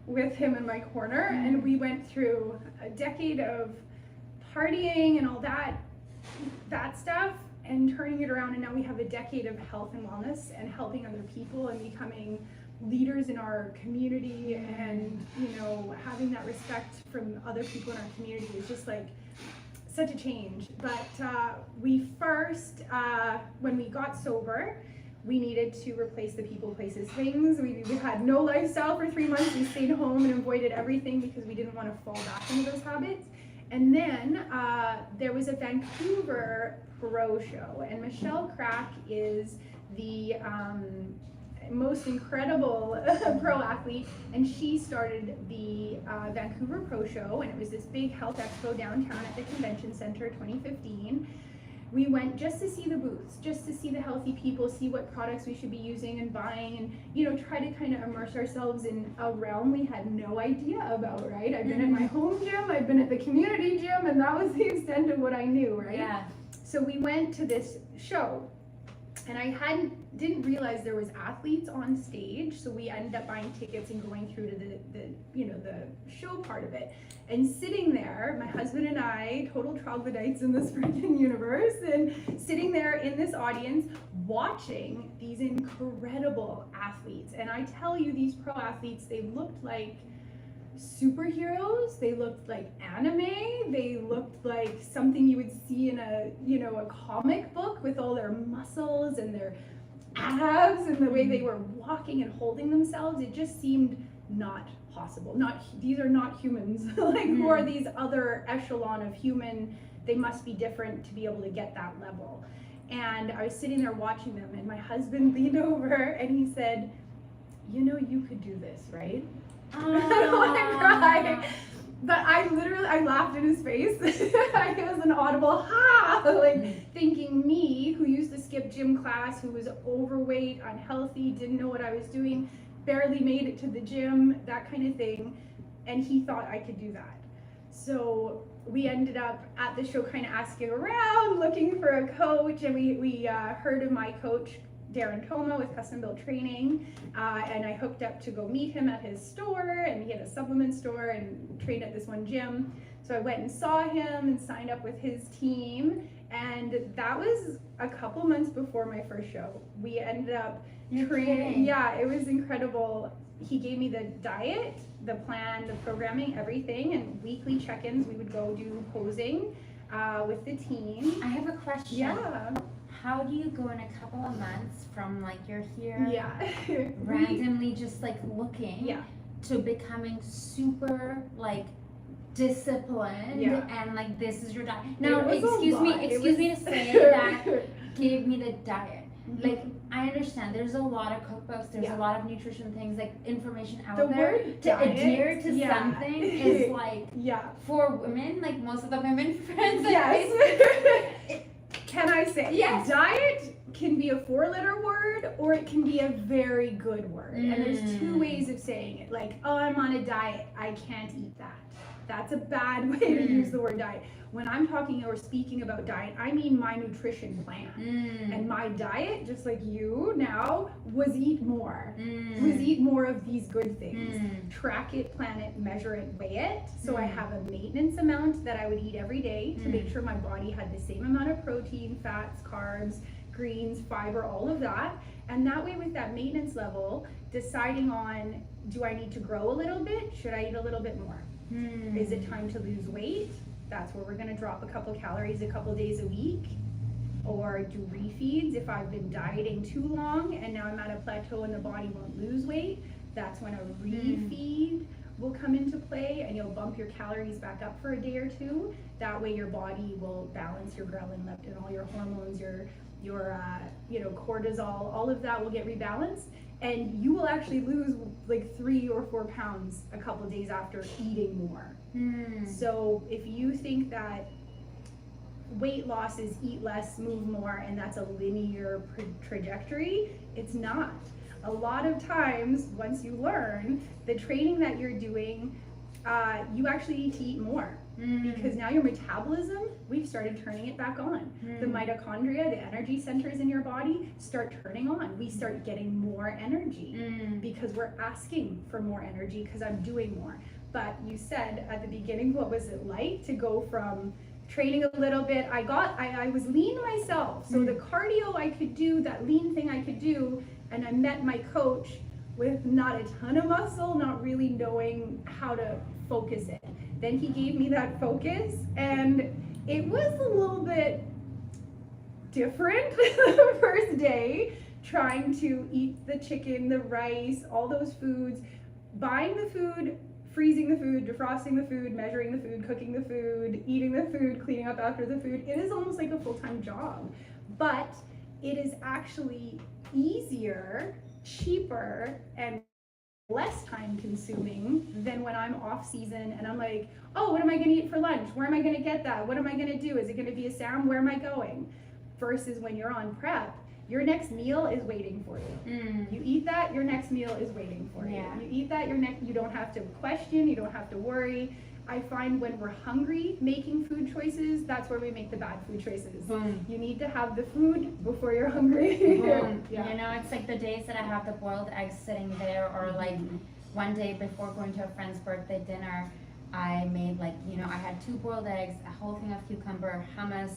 with him in my corner. And we went through a decade of partying and all that stuff, and turning it around, and now we have a decade of health and wellness and helping other people and becoming leaders in our community, and having that respect from other people in our community is just like such a change. But we first, when we got sober, we needed to replace the people, places, things. We had no lifestyle for 3 months. We stayed home and avoided everything because we didn't want to fall back into those habits. And then there was a Vancouver pro show, and Michelle Crack is the most incredible pro athlete, and she started the Vancouver Pro Show, and it was this big health expo downtown at the convention center, 2015. We went just to see the booths, just to see the healthy people, see what products we should be using and buying, and try to kind of immerse ourselves in a realm we had no idea about, right? I've been at my home gym, I've been at the community gym, and that was the extent of what I knew, right? Yeah. So we went to this show, and I didn't realize there was athletes on stage, so we ended up buying tickets and going through to the show part of it. And sitting there, my husband and I, total troglodytes in this freaking universe, and sitting there in this audience watching these incredible athletes. And I tell you, these pro athletes, they looked like superheroes, they looked like anime, they looked like something you would see in a comic book, with all their muscles and their abs and the way they were walking and holding themselves. It just seemed not possible. These are not humans. Like, who are these other echelon of human? They must be different to be able to get that level. And I was sitting there watching them, and my husband leaned over and he said, you could do this, right? I don't want to cry, but I laughed in his face. It was an audible ha, thinking me, who used to skip gym class, who was overweight, unhealthy, didn't know what I was doing, barely made it to the gym, that kind of thing, and he thought I could do that. So we ended up at the show kind of asking around, looking for a coach, and we heard of my coach, Darren Toma, with Custom Built Training, and I hooked up to go meet him at his store, and he had a supplement store and trained at this one gym. So I went and saw him and signed up with his team, and that was a couple months before my first show. We ended up training. Yeah, it was incredible. He gave me the diet, the plan, the programming, everything, and weekly check-ins. We would go do posing with the team. I have a question. Yeah. How do you go in a couple of months from like you're here randomly just like looking to becoming super like disciplined and like this is your diet? Now excuse me to say that gave me the diet. Like I understand there's a lot of cookbooks, there's a lot of nutrition things, like information out there. To adhere to something is like for women, like most of the women friends Can I say diet can be a 4-letter word or it can be a very good word. And there's 2 ways of saying it. Like, oh, I'm on a diet, I can't eat that. That's a bad way to use the word diet. When I'm talking or speaking about diet, I mean my nutrition plan. And my diet, just like you now, was eat more. Was eat more of these good things. Track it, plan it, measure it, weigh it. So I have a maintenance amount that I would eat every day to make sure my body had the same amount of protein, fats, carbs, greens, fiber, all of that. And that way with that maintenance level, deciding on, do I need to grow a little bit? Should I eat a little bit more? Is it time to lose weight? That's where we're going to drop a couple calories a couple days a week. Or do refeeds if I've been dieting too long and now I'm at a plateau and the body won't lose weight. That's when a refeed will come into play and you'll bump your calories back up for a day or 2. That way your body will balance your ghrelin, leptin, all your hormones, your cortisol, all of that will get rebalanced. And you will actually lose like 3 or 4 pounds a couple days after eating more. So if you think that weight loss is eat less, move more, and that's a linear trajectory, it's not. A lot of times, once you learn the training that you're doing, you actually need to eat more. Because now your metabolism, we've started turning it back on. The mitochondria, the energy centers in your body, start turning on. We start getting more energy because we're asking for more energy because I'm doing more. But you said at the beginning, what was it like to go from training a little bit? I was lean myself. So the cardio I could do, that lean thing I could do, and I met my coach with not a ton of muscle, not really knowing how to focus it. Then he gave me that focus, and it was a little bit different the first day, trying to eat the chicken, the rice, all those foods, buying the food, freezing the food, defrosting the food, measuring the food, cooking the food, eating the food, cleaning up after the food. It is almost like a full-time job, but it is actually easier, cheaper, and less time consuming than when I'm off season and I'm like, oh, what am I gonna eat for lunch? Where am I gonna get that? What am I gonna do? Is it gonna be a Sam? Where am I going? Versus when you're on prep, your next meal is waiting for you. You eat that, your next meal is waiting for you. You eat that, you don't have to question, you don't have to worry. I find when we're hungry making food choices, that's where we make the bad food choices. You need to have the food before you're hungry. You know, it's like the days that I have the boiled eggs sitting there, or like one day before going to a friend's birthday dinner, I made like, I had 2 boiled eggs, a whole thing of cucumber, hummus,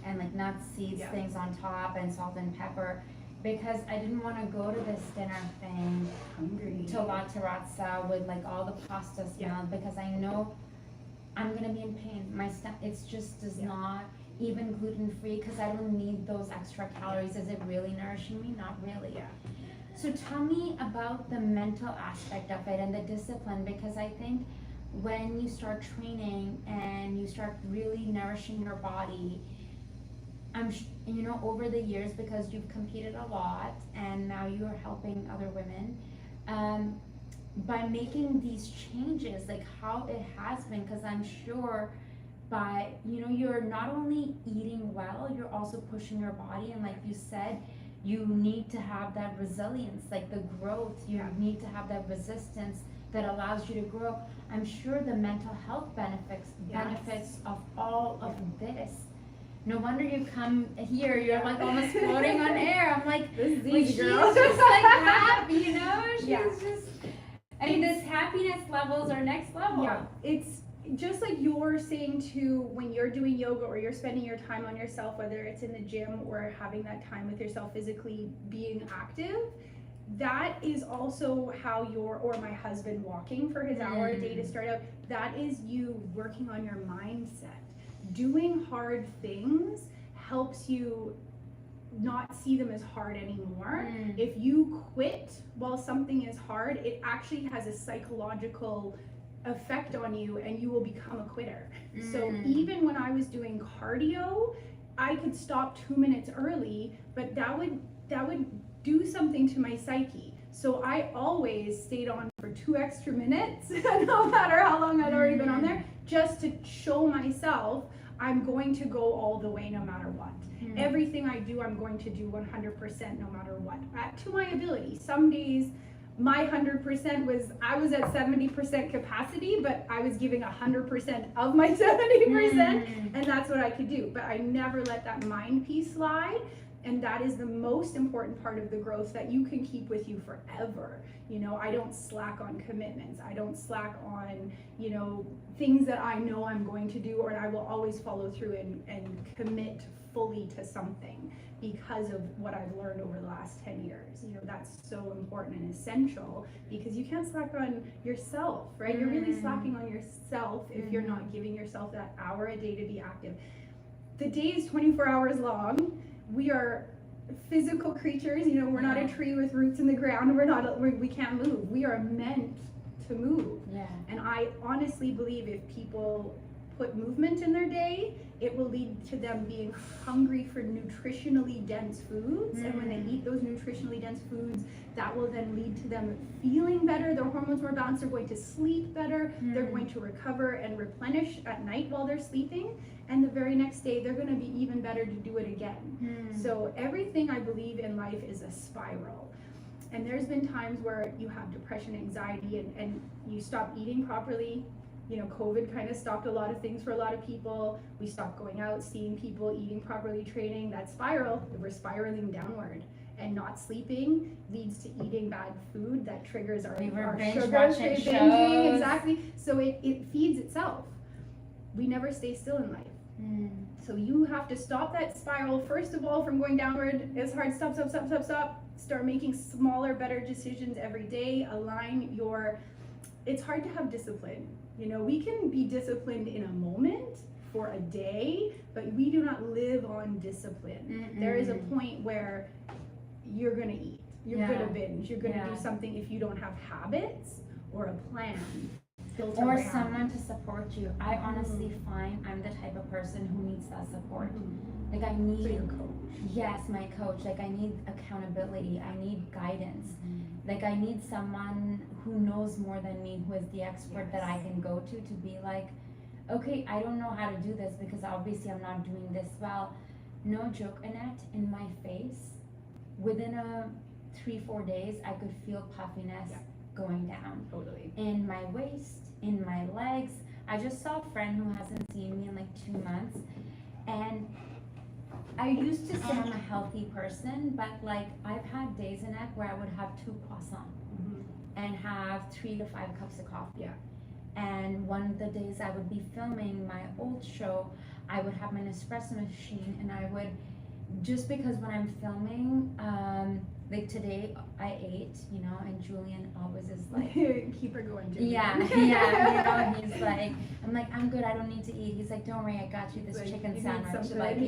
and like nuts, seeds, things on top, and salt and pepper, because I didn't want to go to this dinner thing hungry to La Terrazza with like all the pasta smell, because I know I'm gonna be in pain. My stomach, it's just does not, even gluten-free, because I don't need those extra calories. Is it really nourishing me? Not really. So tell me about the mental aspect of it and the discipline, because I think when you start training and you start really nourishing your body, over the years, because you've competed a lot and now you're helping other women, by making these changes, like how it has been, because I'm sure by, you're not only eating well, you're also pushing your body, and like you said, you need to have that resilience, like the growth, you need to have that resistance that allows you to grow. I'm sure the mental health benefits of all of this. No wonder you come here, you're like almost floating on air. I'm like, this is like easy, she's girl. just like happy, you know? She's Yeah. just, I mean, this happiness levels are next level. Yeah, it's just like you're saying too, when you're doing yoga or you're spending your time on yourself, whether it's in the gym or having that time with yourself physically being active, that is also how or my husband walking for his hour a day to start out, that is you working on your mindset. Doing hard things helps you not see them as hard anymore. If you quit while something is hard, it actually has a psychological effect on you and you will become a quitter. So even when I was doing cardio, I could stop 2 minutes early, but that would do something to my psyche. So I always stayed on for 2 extra minutes, no matter how long I'd already been on there, just to show myself I'm going to go all the way no matter what. Everything I do, I'm going to do 100% no matter what, to my ability. Some days my 100% was, I was at 70% capacity, but I was giving 100% of my 70%, and that's what I could do. But I never let that mind piece slide. And that is the most important part of the growth that you can keep with you forever. You know, I don't slack on commitments. I don't slack on, you know, things that I know I'm going to do, or I will always follow through and commit fully to something because of what I've learned over the last 10 years. You know, that's so important and essential because you can't slack on yourself, right? You're really slacking on yourself if you're not giving yourself that hour a day to be active. The day is 24 hours long. We are physical creatures, you know, we're not a tree with roots in the ground, we can't move. We are meant to move. And I honestly believe if people put movement in their day, it will lead to them being hungry for nutritionally dense foods. And when they eat those nutritionally dense foods, that will then lead to them feeling better, their hormones more balanced, they're going to sleep better, they're going to recover and replenish at night while they're sleeping. And the very next day, they're going to be even better to do it again. So everything I believe in life is a spiral. And there's been times where you have depression, anxiety, and you stop eating properly. You know, COVID kind of stopped a lot of things for a lot of people. We stopped going out, seeing people, eating properly, training. That spiral, we're spiraling downward. And not sleeping leads to eating bad food that triggers our sugar binging. Exactly. So it feeds itself. We never stay still in life. So you have to stop that spiral, first of all, from going downward. It's hard. Stop. Start making smaller, better decisions every day. It's hard to have discipline. You know, we can be disciplined in a moment for a day, but we do not live on discipline. There is a point where you're gonna eat, you're gonna binge, you're gonna do something if you don't have habits or a plan. Or someone to support you. I honestly find I'm the type of person who needs that support. Like I need your coach. Yes, my coach. Like I need accountability. I need guidance. Like I need someone who knows more than me, who is the expert that I can go to be like, okay, I don't know how to do this because obviously I'm not doing this well. No joke, Annette, in my face, within 3-4 days, I could feel puffiness going down. Totally. In my waist, in my legs. I just saw a friend who hasn't seen me in like 2 months, and I used to say I'm a healthy person, but like I've had days in it where I would have 2 croissants and have 3 to 5 cups of coffee. And one of the days I would be filming my old show, I would have my Nespresso machine, and I would, just because when I'm filming, like today I ate, you know, and Julian always is like, keep her going, Julian. you know, he's like, I'm like, I'm good, I don't need to eat. He's like, don't worry, I got you this like, chicken sandwich. Like,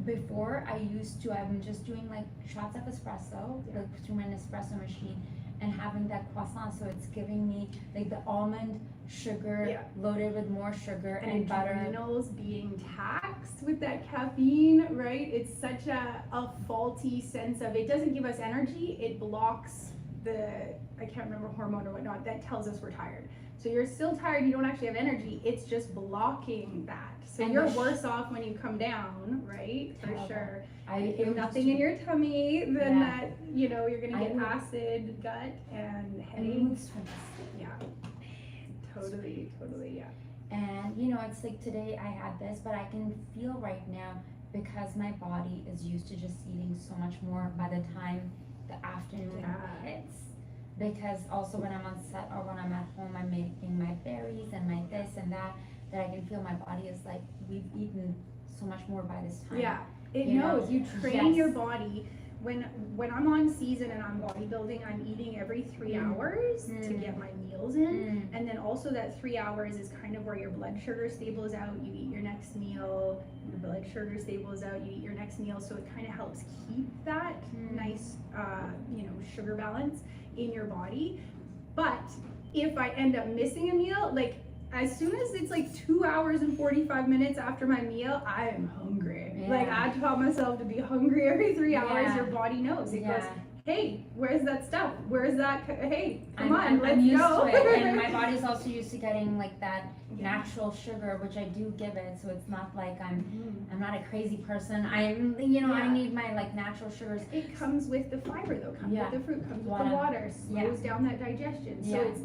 before I used to, I'm just doing like shots of espresso, like through my Nespresso machine, and having that croissant, so it's giving me like the almond sugar loaded with more sugar and butter. Adrenals being taxed with that caffeine, right? It's such a faulty sense of, it doesn't give us energy, it blocks the, I can't remember hormone or whatnot, that tells us we're tired. So you're still tired, you don't actually have energy, it's just blocking that. So And you're the worse off when you come down, right? For Terrible. sure. It If was nothing just- in your tummy, then Yeah. that, you know, you're gonna I get would- acid, gut, and and headache. mood swings. Yeah. Totally, yeah. And you know, it's like today I had this, but I can feel right now because my body is used to just eating so much more by the time the afternoon Yeah. hits. Because also when I'm on set or when I'm at home, I'm making my berries and my this and that I can feel my body is like, we've eaten so much more by this time. Yeah, it You know? knows. You train Yes. your body. When I'm on season and I'm bodybuilding, I'm eating every 3 hours to get my meals in. And then also that 3 hours is kind of where your blood sugar stables out. You eat your next meal, your blood sugar stables out, you eat your next meal. So it kind of helps keep that nice, sugar balance in your body. But if I end up missing a meal, like as soon as it's like 2 hours and 45 minutes after my meal, I am hungry. Yeah. Like I taught myself to be hungry every 3 hours. Yeah. Your body knows. It Yeah. goes, hey, where's that stuff? Where's that? Hey, come I'm let's used go. to it, and my body's also used to getting like that natural sugar, which I do give it. So it's not like I'm not a crazy person. I need my like natural sugars. It comes with the fiber though. Comes Yeah. with the fruit. Comes with Water. the water. Slows Yeah. down that digestion. So Yeah. it's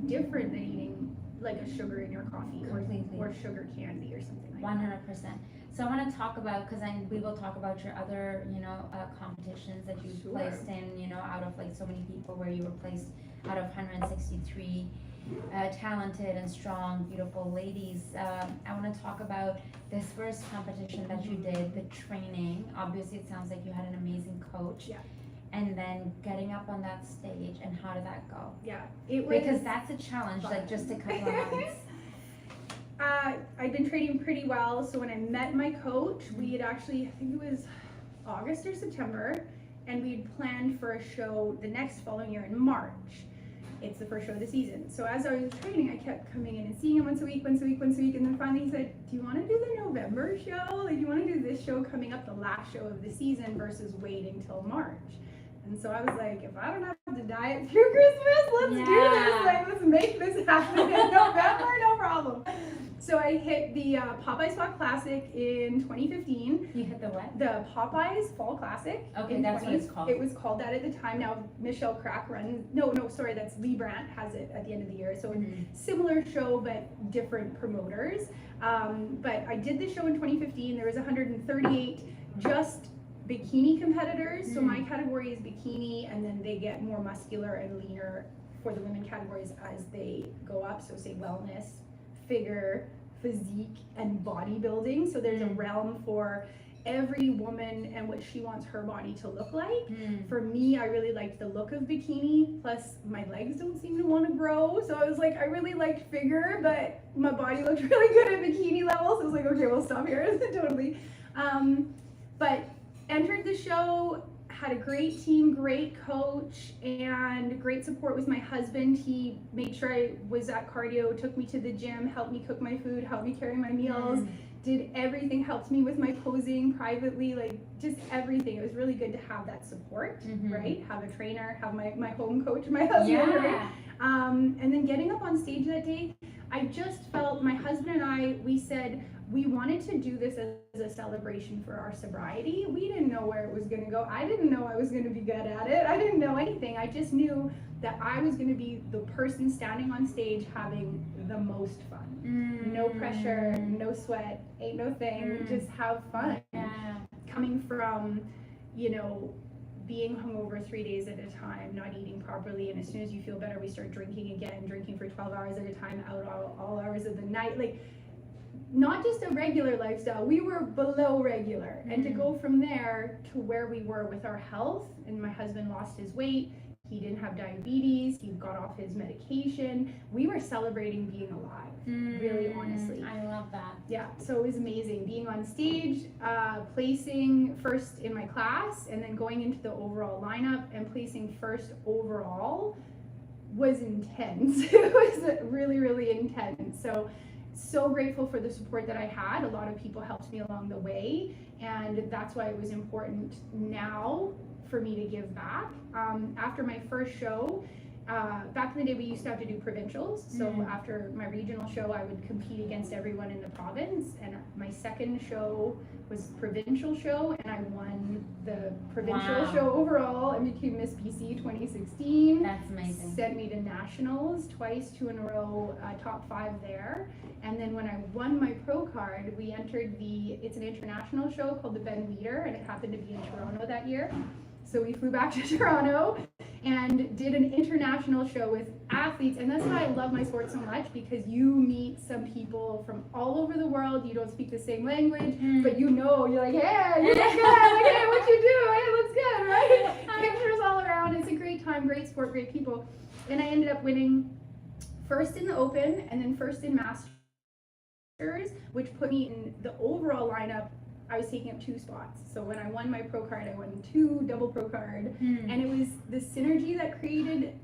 different than eating like a sugar in your coffee Completely. or sugar candy or something like 100%. So I want to talk about, because we will talk about your other, competitions that you've Sure. placed in, out of like so many people, where you were placed out of 163 talented and strong, beautiful ladies. I want to talk about this first competition that you did, the training. Obviously, it sounds like you had an amazing coach. Yeah. And then getting up on that stage, and how did that go? Yeah, it was. Because that's a challenge, like just a couple of months. I'd been training pretty well, so when I met my coach, we had actually, I think it was August or September, and we had planned for a show the next following year in March. It's the first show of the season. So as I was training, I kept coming in and seeing him once a week, and then finally he said, do you want to do the November show? Like, do you want to do this show coming up, the last show of the season, versus waiting till March? And so I was like, if I don't have to diet through Christmas, let's do this. Like, let's make this happen in November, no problem. So I hit the Popeyes Fall Classic in 2015. You hit the what? The Popeyes Fall Classic. Okay, that's what it's called. It was called that at the time. Now Michelle Crack runs. No, sorry, that's Lee Brandt has it at the end of the year. So similar show, but different promoters. But I did the show in 2015. There was 138 just bikini competitors. So my category is bikini, and then they get more muscular and leaner for the women categories as they go up. So say wellness, figure, physique, and bodybuilding. So there's a realm for every woman and what she wants her body to look like. For me, I really liked the look of bikini, plus my legs don't seem to want to grow. So I was like, I really liked figure, but my body looked really good at bikini levels. So I was like, okay, we'll stop here. Totally. But entered the show, had a great team, great coach, and great support with my husband. He made sure I was at cardio, took me to the gym, helped me cook my food, helped me carry my meals, did everything, helped me with my posing privately, like just everything. It was really good to have that support, right? Have a trainer, have my home coach, my husband, right? And then getting up on stage that day, I just felt, my husband and I, we said, we wanted to do this as a celebration for our sobriety. We didn't know where it was going to go. I didn't know I was going to be good at it. I didn't know anything. I just knew that I was going to be the person standing on stage having the most fun. No pressure, no sweat, ain't no thing, just have fun. Coming from, being hungover 3 days at a time, not eating properly, and as soon as you feel better, we start drinking again, drinking for 12 hours at a time, out all hours of the night. Like, not just a regular lifestyle, we were below regular. And to go from there to where we were with our health, and my husband lost his weight, he didn't have diabetes, he got off his medication, we were celebrating being alive, really honestly. I love that. Yeah, so it was amazing being on stage, placing first in my class, and then going into the overall lineup and placing first overall was intense. It was really, really intense. So grateful for the support that I had. A lot of people helped me along the way, and that's why it was important now for me to give back. After my first show, back in the day, we used to have to do provincials. So after my regional show, I would compete against everyone in the province. And my second show was provincial show, and I won the provincial show overall and became Miss BC 2016. That's amazing. Sent me to nationals twice, 2 in a row, top 5 there. And then when I won my pro card, we entered it's an international show called the Ben Weeder, and it happened to be in Toronto that year. So we flew back to Toronto and did an international show with athletes. And that's why I love my sport so much, because you meet some people from all over the world. You don't speak the same language, but you're like, hey, you look good. Like, hey, what you do? Hey, it looks good, right? Pictures all around. It's a great time, great sport, great people. And I ended up winning first in the Open and then first in Masters, which put me in the overall lineup. I was taking up 2 spots. So when I won my pro card, I won 2 double pro card. And it was the synergy that created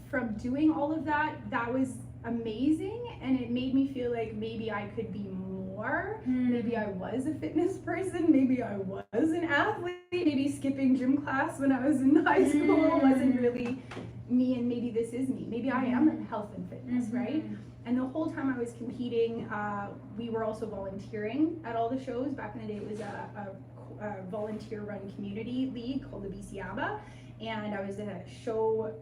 from doing all of that was amazing. And it made me feel like maybe I could be more. Maybe I was a fitness person. Maybe I was an athlete. Maybe skipping gym class when I was in high school wasn't really me, and maybe this is me. Maybe I am in health and fitness, right? And the whole time I was competing, we were also volunteering at all the shows. Back in the day, it was a volunteer-run community league called the BC ABBA, and I was a head show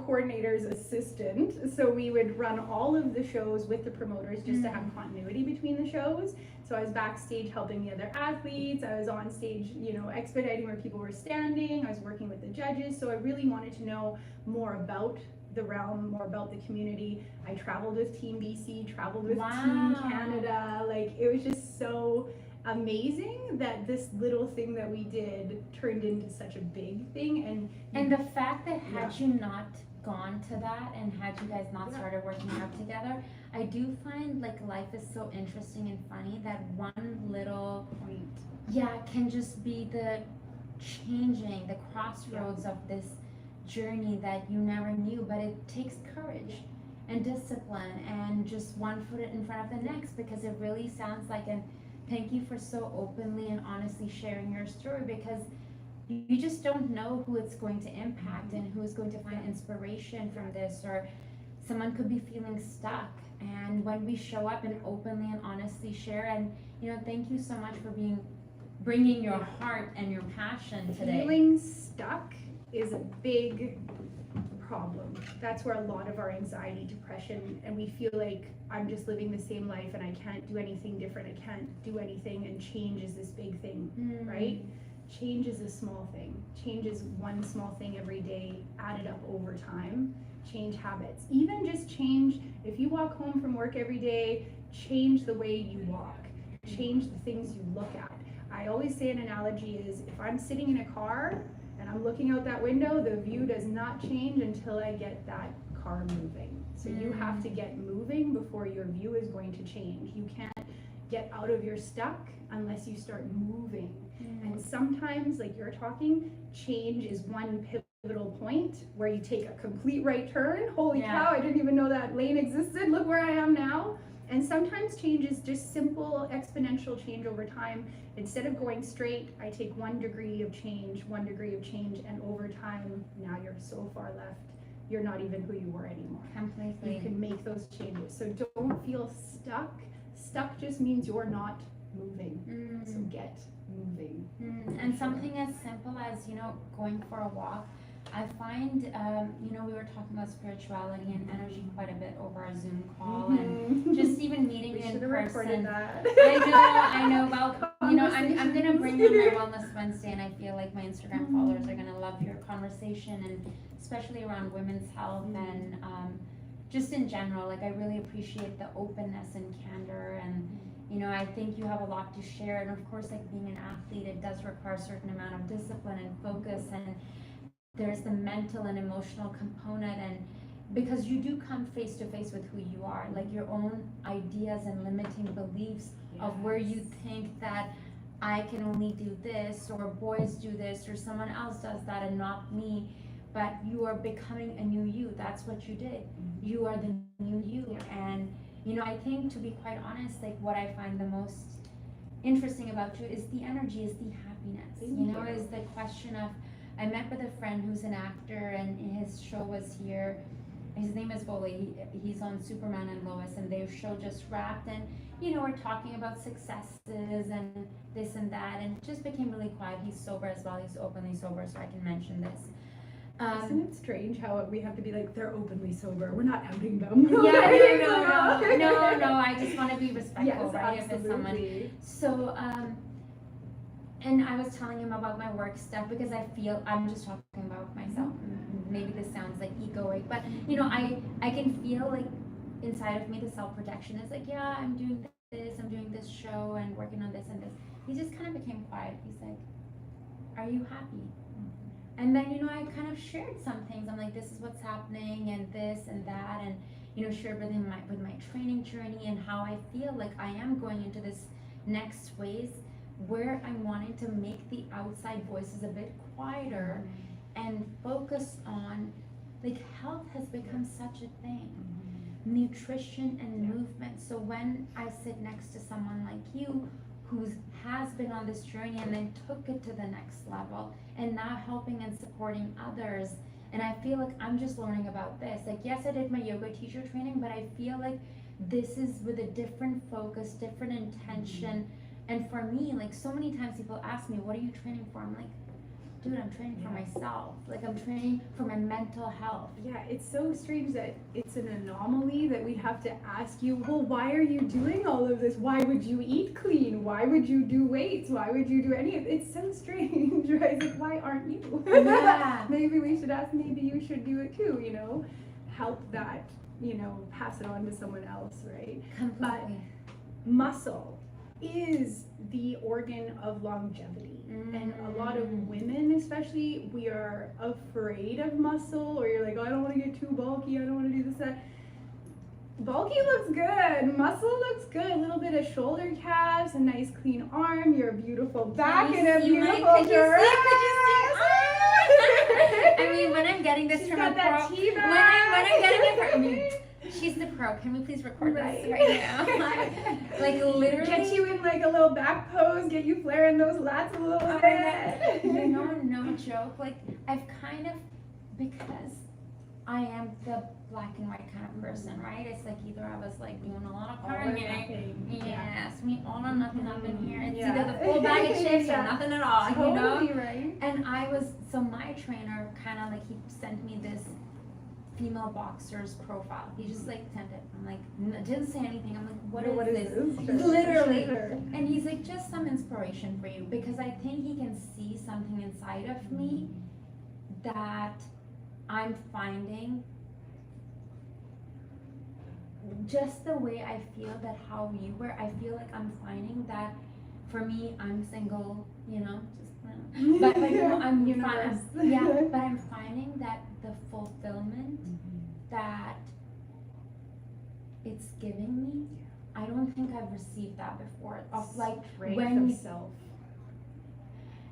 coordinator's assistant. So we would run all of the shows with the promoters just to have continuity between the shows. So I was backstage helping the other athletes. I was on stage, expediting where people were standing. I was working with the judges. So I really wanted to know more about the realm, more about the community. I traveled with Team BC, traveled with Team Canada. Like, it was just so amazing that this little thing that we did turned into such a big thing. And the fact that had you not gone to that, and had you guys not started working out together, I do find like life is so interesting and funny that one little point can just be the changing, the crossroads of this journey that you never knew. But it takes courage and discipline and just one foot in front of the next, because it really sounds like, and thank you for so openly and honestly sharing your story, because you just don't know who it's going to impact and who is going to find inspiration from this, or someone could be feeling stuck. And when we show up and openly and honestly share, and thank you so much for bringing your heart and your passion today. Feeling stuck is a big problem. That's where a lot of our anxiety, depression, and we feel like I'm just living the same life and I can't do anything different. I can't do anything, and change is this big thing, right? Change is a small thing. Change is one small thing every day, added up over time. Change habits. Even just change, if you walk home from work every day, change the way you walk. Change the things you look at. I always say an analogy is, if I'm sitting in a car and I'm looking out that window, the view does not change until I get that car moving. So you have to get moving before your view is going to change. You can't get out of your stuck unless you start moving. And sometimes, like you're talking, change is one pivotal point where you take a complete right turn. Holy cow, I didn't even know that lane existed. Look where I am now. And sometimes change is just simple exponential change over time. Instead of going straight, I take 1 degree of change, and over time, now you're so far left, you're not even who you were anymore. Completely. You can make those changes. So don't feel stuck. Stuck just means you're not moving. So get moving. And something as simple as, going for a walk. I find, we were talking about spirituality and energy quite a bit over our Zoom call, and just even meeting in person. That. I know. Well, I'm gonna bring you my Wellness Wednesday, and I feel like my Instagram followers are gonna love your conversation, and especially around women's health and just in general. Like, I really appreciate the openness and candor, and I think you have a lot to share. And of course, like being an athlete, it does require a certain amount of discipline and focus, and there's the mental and emotional component, and because you do come face to face with who you are, like your own ideas and limiting beliefs of where you think that I can only do this, or boys do this, or someone else does that and not me. But you are becoming a new you. That's what you did. You are the new you. And I think, to be quite honest, like what I find the most interesting about you is the energy, is the happiness. Is the question of I met with a friend who's an actor, and his show was here. His name is Wooly. He's on Superman and Lois, and their show just wrapped. And we're talking about successes and this and that, and it just became really quiet. He's sober as well. He's openly sober, so I can mention this. Isn't it strange how we have to be like, they're openly sober, we're not outing them? No. I just want to be respectful, yes, right? Absolutely. If it's someone. So, and I was telling him about my work stuff because I feel I'm just talking about myself. Maybe this sounds like egoic, but I can feel like inside of me the self-protection is like, yeah, I'm doing this show and working on this and this. He just kind of became quiet. He's like, are you happy? And then, I kind of shared some things. I'm like, this is what's happening and this and that, and, shared with him with my training journey and how I feel like I am going into this next phase where I'm wanting to make the outside voices a bit quieter and focus on, like, health has become such a thing. Nutrition and movement. So when I sit next to someone like you who has been on this journey and then took it to the next level and now helping and supporting others, and I feel like I'm just learning about this. Like, yes, I did my yoga teacher training, but I feel like this is with a different focus, different intention. And for me, like, so many times people ask me, what are you training for? I'm like, dude, I'm training for myself. Like, I'm training for my mental health. Yeah, it's so strange that it's an anomaly that we have to ask you, well, why are you doing all of this? Why would you eat clean? Why would you do weights? Why would you do any of it? It's so strange, right? It's like, why aren't you? Yeah. Maybe we should ask, maybe you should do it too, help that, pass it on to someone else, right? Completely. But muscle is the organ of longevity. And a lot of women, especially, we are afraid of muscle, or you're like, oh, I don't want to get too bulky, I don't want to do this, that. Bulky looks good, muscle looks good, a little bit of shoulder calves, a nice clean arm, your beautiful back, and a beautiful dress. I mean, when I'm getting this She's from got a that pro, tea when I'm getting it from, bag. She's the pro. Can we please record this Right. right now? Like literally. Get you in like a little back pose, get you flaring those lats a little bit. No joke. Like, I've kind of, because I am the black and white kind of person, right? It's like either I was like doing a lot of cardio. Yes, we all or nothing up in here. It's either the full bag of chips or nothing at all, Totally right. And so my trainer kind of like, he sent me this female boxer's profile. He just like sent it. I'm like, didn't say anything. I'm like, what is this? Literally. Sure. And he's like, just some inspiration for you, because I think he can see something inside of me that I'm finding, just the way I feel that how you were. I feel like I'm finding that for me, I'm single, just but I'm Universe. but I'm finding that the fulfillment that it's giving me, I don't think I've received that before. Of like Strength of self.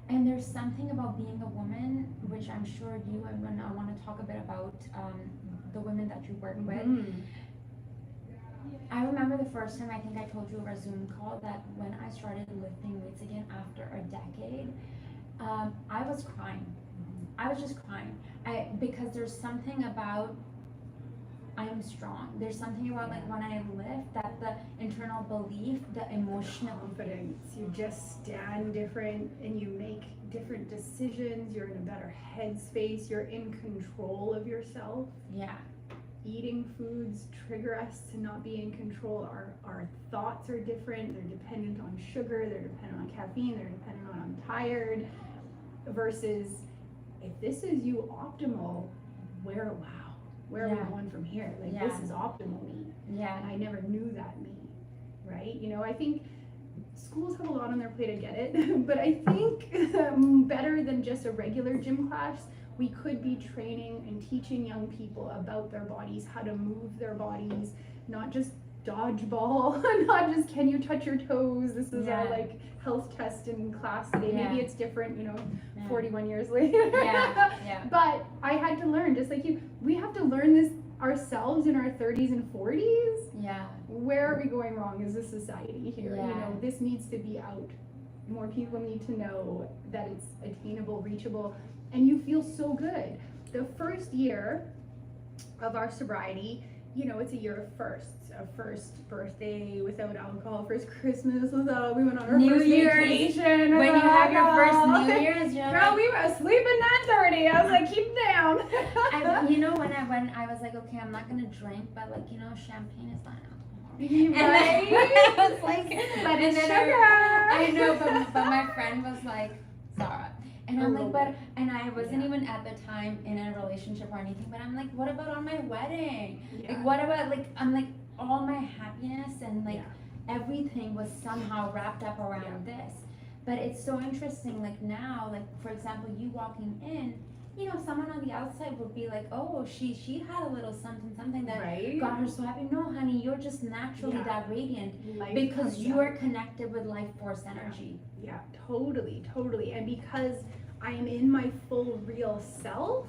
And there's something about being a woman, which I'm sure you, and when I want to talk a bit about the women that you work with. I remember the first time, I think I told you over a Zoom call, that when I started lifting weights again after a decade, I was crying. I was just crying. Because there's something about, I am strong. There's something about like when I lift, that the internal belief, the emotional confidence. You just stand different and you make different decisions. You're in a better headspace. You're in control of yourself. Yeah. Eating foods trigger us to not be in control. Our thoughts are different. They're dependent on sugar. They're dependent on caffeine. They're dependent on I'm tired. Versus, if this is you optimal, where are we going from here? Like, this is optimal me. Yeah. And I never knew that me, right? I think schools have a lot on their plate, I get it. But I think better than just a regular gym class, we could be training and teaching young people about their bodies, how to move their bodies, not just dodgeball, not just can you touch your toes. This is our like health test in class today. Maybe it's different, 41 years later. But I had to learn, just like you, we have to learn this ourselves in our 30s and 40s. Yeah. Where are we going wrong as a society here? This needs to be out. More people need to know that it's attainable, reachable. and you feel so good. The first year of our sobriety, you know, it's a year of firsts. A first birthday without alcohol, first Christmas without, we went on our New first Year's, vacation. when you have your first New Year's, you're girl, like, we were asleep at 9:30. I was like, keep it down. you know, when I was like, okay, I'm not gonna drink, but like, you know, champagne is not alcohol. Right? And then I was like, But and it's then sugar. I know, but my friend was like, Zara. And I'm like, but, and I wasn't even at the time in a relationship or anything, but I'm like, what about on my wedding? Yeah. Like, what about, like, I'm like, all my happiness and like Yeah. everything was somehow wrapped up around this. But it's so interesting, like now, like, for example, you walking in, you know, someone on the outside would be like, oh, she had a little something that Right? got her so happy. No, honey, you're just naturally Yeah. that radiant Life because comes you out. are connected with life force energy. Yeah, totally. And because I'm in my full real self,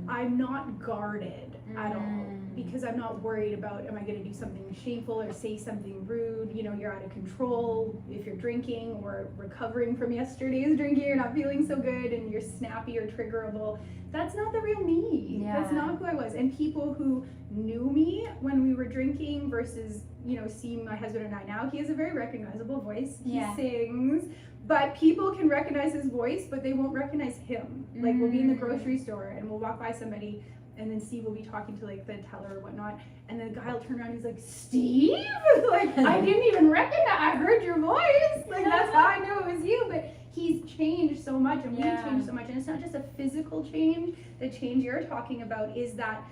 I'm not guarded at all, because I'm not worried about, am I going to do something shameful or say something rude? You know, you're out of control if you're drinking or recovering from yesterday's drinking, you're not feeling so good and you're snappy or triggerable. That's not the real me. Yeah. That's not who I was. And people who knew me when we were drinking versus, you know, seeing my husband and I now, he has a very recognizable voice. He sings. But people can recognize his voice, but they won't recognize him. Like, we'll be in the grocery store and we'll walk by somebody, and then Steve will be talking to like the teller or whatnot, and then the guy will turn around and he's like, Steve? Like, I didn't even recognize, I heard your voice. Like, that's how I knew it was you. But he's changed so much, and we've changed so much. And it's not just a physical change. The change you're talking about is that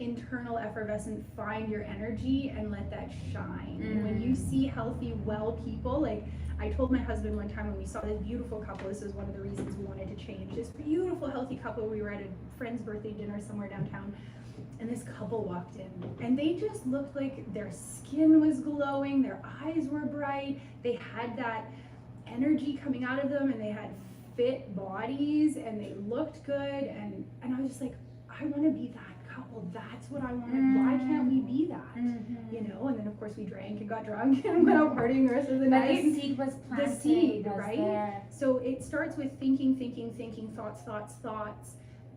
internal effervescent, find your energy and let that shine. And when you see healthy, well people, like, I told my husband one time when we saw this beautiful couple, this is one of the reasons we wanted to change, this beautiful, healthy couple, we were at a friend's birthday dinner somewhere downtown, and this couple walked in, and they just looked like their skin was glowing, their eyes were bright, they had that energy coming out of them, and they had fit bodies, and they looked good, and I was just like, I want to be that couple. That's what I wanted. Why can't we be that? You know, and then of course we drank and got drunk and went out partying the rest of the But night. the seed was planted. The seed, was right? there. So it starts with thinking, thoughts.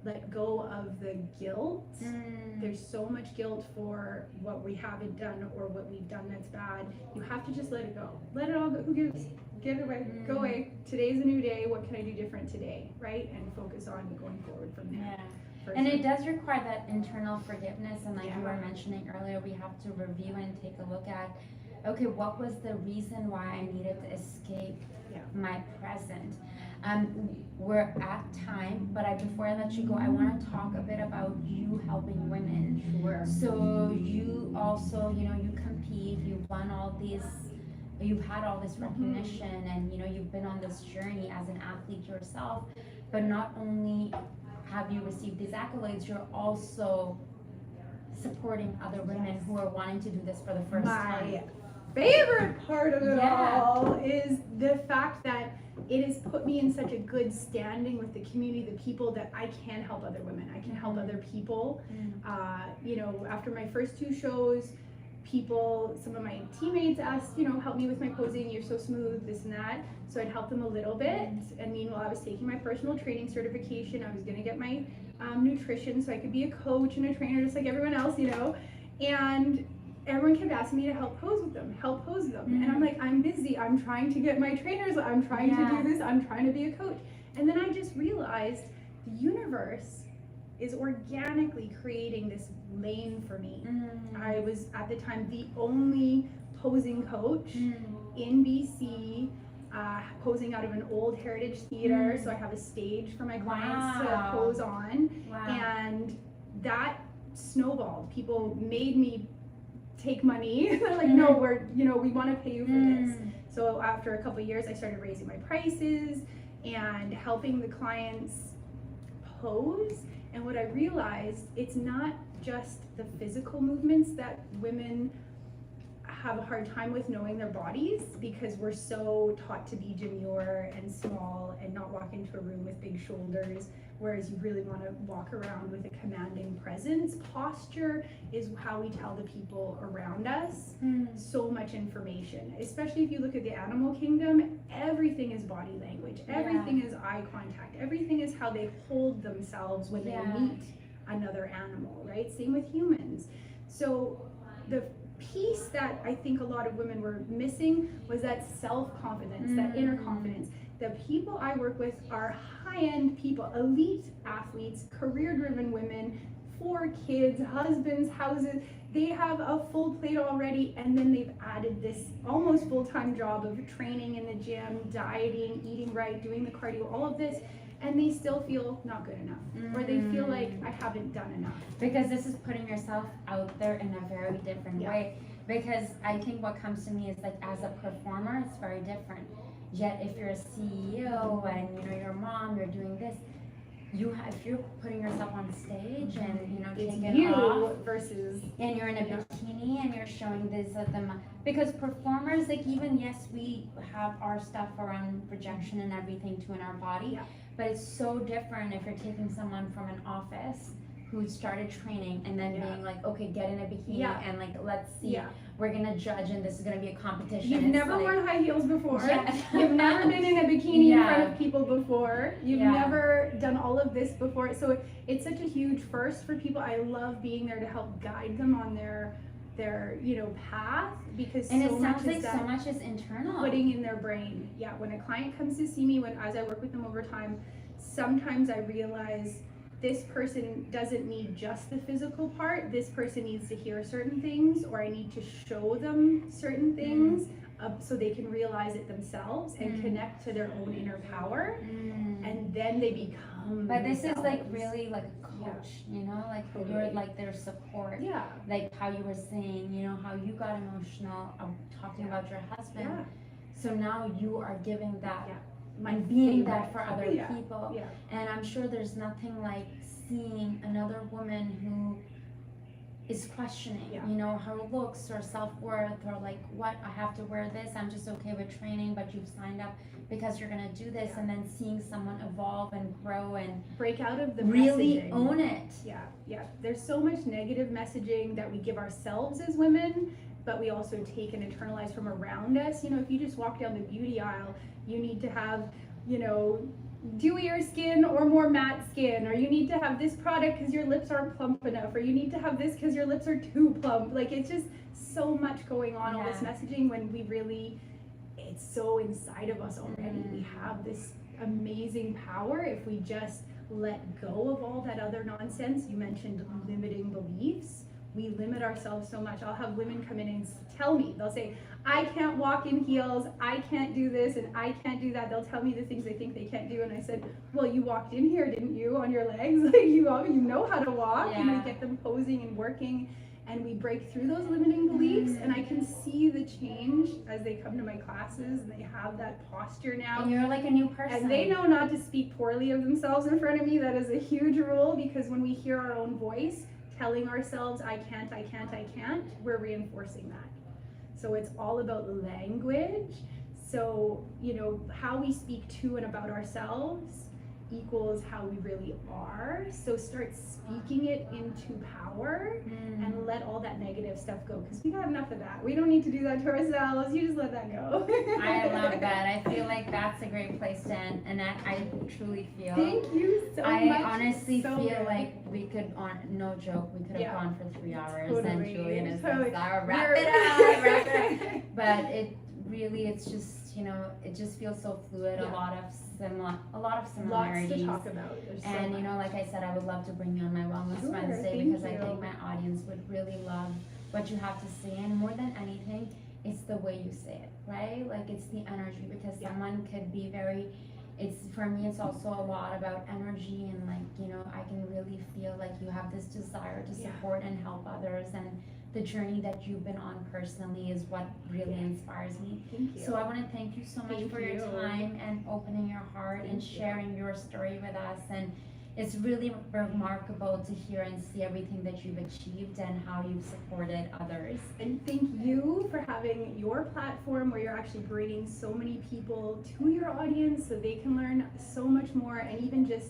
Let go of the guilt. There's so much guilt for what we haven't done or what we've done that's bad. You have to just let it go. Let it all go. Who gives? Give it away. Go away. Today's a new day. What can I do different today? Right? And focus on going forward from there. And it does require that internal forgiveness, and like you were mentioning earlier, we have to review and take a look at, okay, what was the reason why I needed to escape my present? We're at time, but before I let you go, I want to talk a bit about you helping women. Sure. So you also, you know, you compete, you've won all these, you've had all this recognition, and you know, you've been on this journey as an athlete yourself, but not only have you received these accolades, you're also supporting other women who are wanting to do this for the first time. My favorite part of it all is the fact that it has put me in such a good standing with the community, the people, that I can help other women. I can help other people. You know, after my first 2 shows, people, some of my teammates asked, you know, help me with my posing, you're so smooth, this and that. So I'd help them a little bit. And meanwhile, I was taking my personal training certification. I was going to get my nutrition so I could be a coach and a trainer just like everyone else, you know. And everyone kept asking me to help pose with them, And I'm like, I'm busy. I'm trying to get my trainers. I'm trying to do this. I'm trying to be a coach. And then I just realized the universe is organically creating this lane for me. I was at the time the only posing coach in BC, posing out of an old heritage theater, so I have a stage for my clients to pose on, and that snowballed. People made me take money. They're like, no, we want to pay you for this. So after a couple of years, I started raising my prices and helping the clients pose. And what I realized, it's not just the physical movements that women have a hard time with knowing their bodies, because we're so taught to be demure and small and not walk into a room with big shoulders. whereas you really want to walk around with a commanding presence. Posture is how we tell the people around us so much information, especially if you look at the animal kingdom. Everything is body language, everything is eye contact, everything is how they hold themselves when they meet another animal, right? Same with humans. So the piece that I think a lot of women were missing was that self-confidence, that inner confidence. The people I work with are high-end people, elite athletes, career-driven women, 4 kids, husbands, houses. They have a full plate already, and then they've added this almost full-time job of training in the gym, dieting, eating right, doing the cardio, all of this, and they still feel not good enough, or they feel like I haven't done enough. Because this is putting yourself out there in a very different way. Because I think what comes to me is like, as a performer, it's very different. Yet if you're a CEO and you know you're a mom, you're doing this, if you're putting yourself on stage and you know taking off versus, and you're in a bikini and you're showing this at them, because performers, like, even yes, we have our stuff around projection and everything too in our body, but it's so different if you're taking someone from an office who started training and then being like, okay, get in a bikini and like, let's see, we're gonna judge and this is gonna be a competition. You've never worn high heels before. You've never been in a bikini in front of people before. You've never done all of this before. So it's such a huge first for people. I love being there to help guide them on their you know, path, because and so it sounds like much so much is internal. Putting in their brain. When a client comes to see me, as I work with them over time, sometimes I realize this person doesn't need just the physical part. This person needs to hear certain things, or I need to show them certain things so they can realize it themselves and connect to their own inner power, and then they become But this themselves. is like really like a coach, you know, like you're like their support. Like how you were saying, you know, how you got emotional talking about your husband. So now you are giving that and being that for other people. And I'm sure there's nothing like seeing another woman who is questioning, you know, her looks or self-worth, or like, what, I have to wear this, I'm just okay with training, but you've signed up because you're gonna do this, and then seeing someone evolve and grow and break out of the really messaging. Own it. There's so much negative messaging that we give ourselves as women, but we also take and internalize from around us. You know, if you just walk down the beauty aisle, you need to have, you know, dewier skin or more matte skin, or you need to have this product because your lips aren't plump enough, or you need to have this because your lips are too plump. Like, it's just so much going on, all this messaging, when we really, it's so inside of us already. We have this amazing power if we just let go of all that other nonsense. You mentioned limiting beliefs. We limit ourselves so much. I'll have women come in and tell me, they'll say, I can't walk in heels, I can't do this, and I can't do that. They'll tell me the things they think they can't do, and I said, well, you walked in here, didn't you, on your legs? Like, you know how to walk. And we get them posing and working, and we break through those limiting beliefs, and I can see the change as they come to my classes, and they have that posture now. And you're like a new person. And they know not to speak poorly of themselves in front of me. That is a huge rule, because when we hear our own voice telling ourselves, I can't, I can't, I can't, we're reinforcing that. So it's all about language. So, you know, how we speak to and about ourselves equals how we really are. So start speaking it into power and let all that negative stuff go, because we got enough of that. We don't need to do that to ourselves. You just let that go. I love that. I feel like that's a great place to end. Annette, I truly feel. Thank you so much. I honestly feel like we could, no joke, we could have gone for 3 hours, and Julian is like, wrap it up. But it really, it's just, you know, it just feels so fluid. A lot of similarities. Lots to talk about. And you know, like I said, I would love to bring you on my Wellness Wednesday, because I think my audience would really love what you have to say. And more than anything, it's the way you say it, right? Like, it's the energy, because someone could be very, for me, it's also a lot about energy, and like, you know, I can really feel like you have this desire to support and help others, and the journey that you've been on personally is what really inspires me. Thank you. So I want to thank you so much for your time and opening your heart and sharing your story with us. And it's really remarkable to hear and see everything that you've achieved and how you've supported others. And thank you for having your platform where you're actually bringing so many people to your audience so they can learn so much more, and even just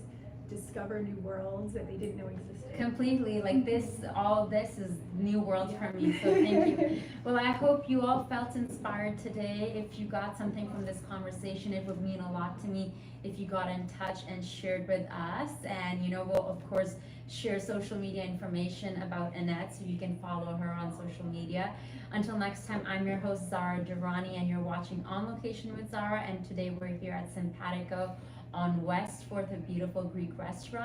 discover new worlds that they didn't know existed. Completely, like all this is new worlds for me, so thank you. Well, I hope you all felt inspired today. If you got something from this conversation, it would mean a lot to me if you got in touch and shared with us. And we'll of course share social media information about Annette so you can follow her on social media. Until next time, I'm your host Zara Durrani, and you're watching On Location with Zara, and today we're here at Simpatico on West 4th, a beautiful Greek restaurant.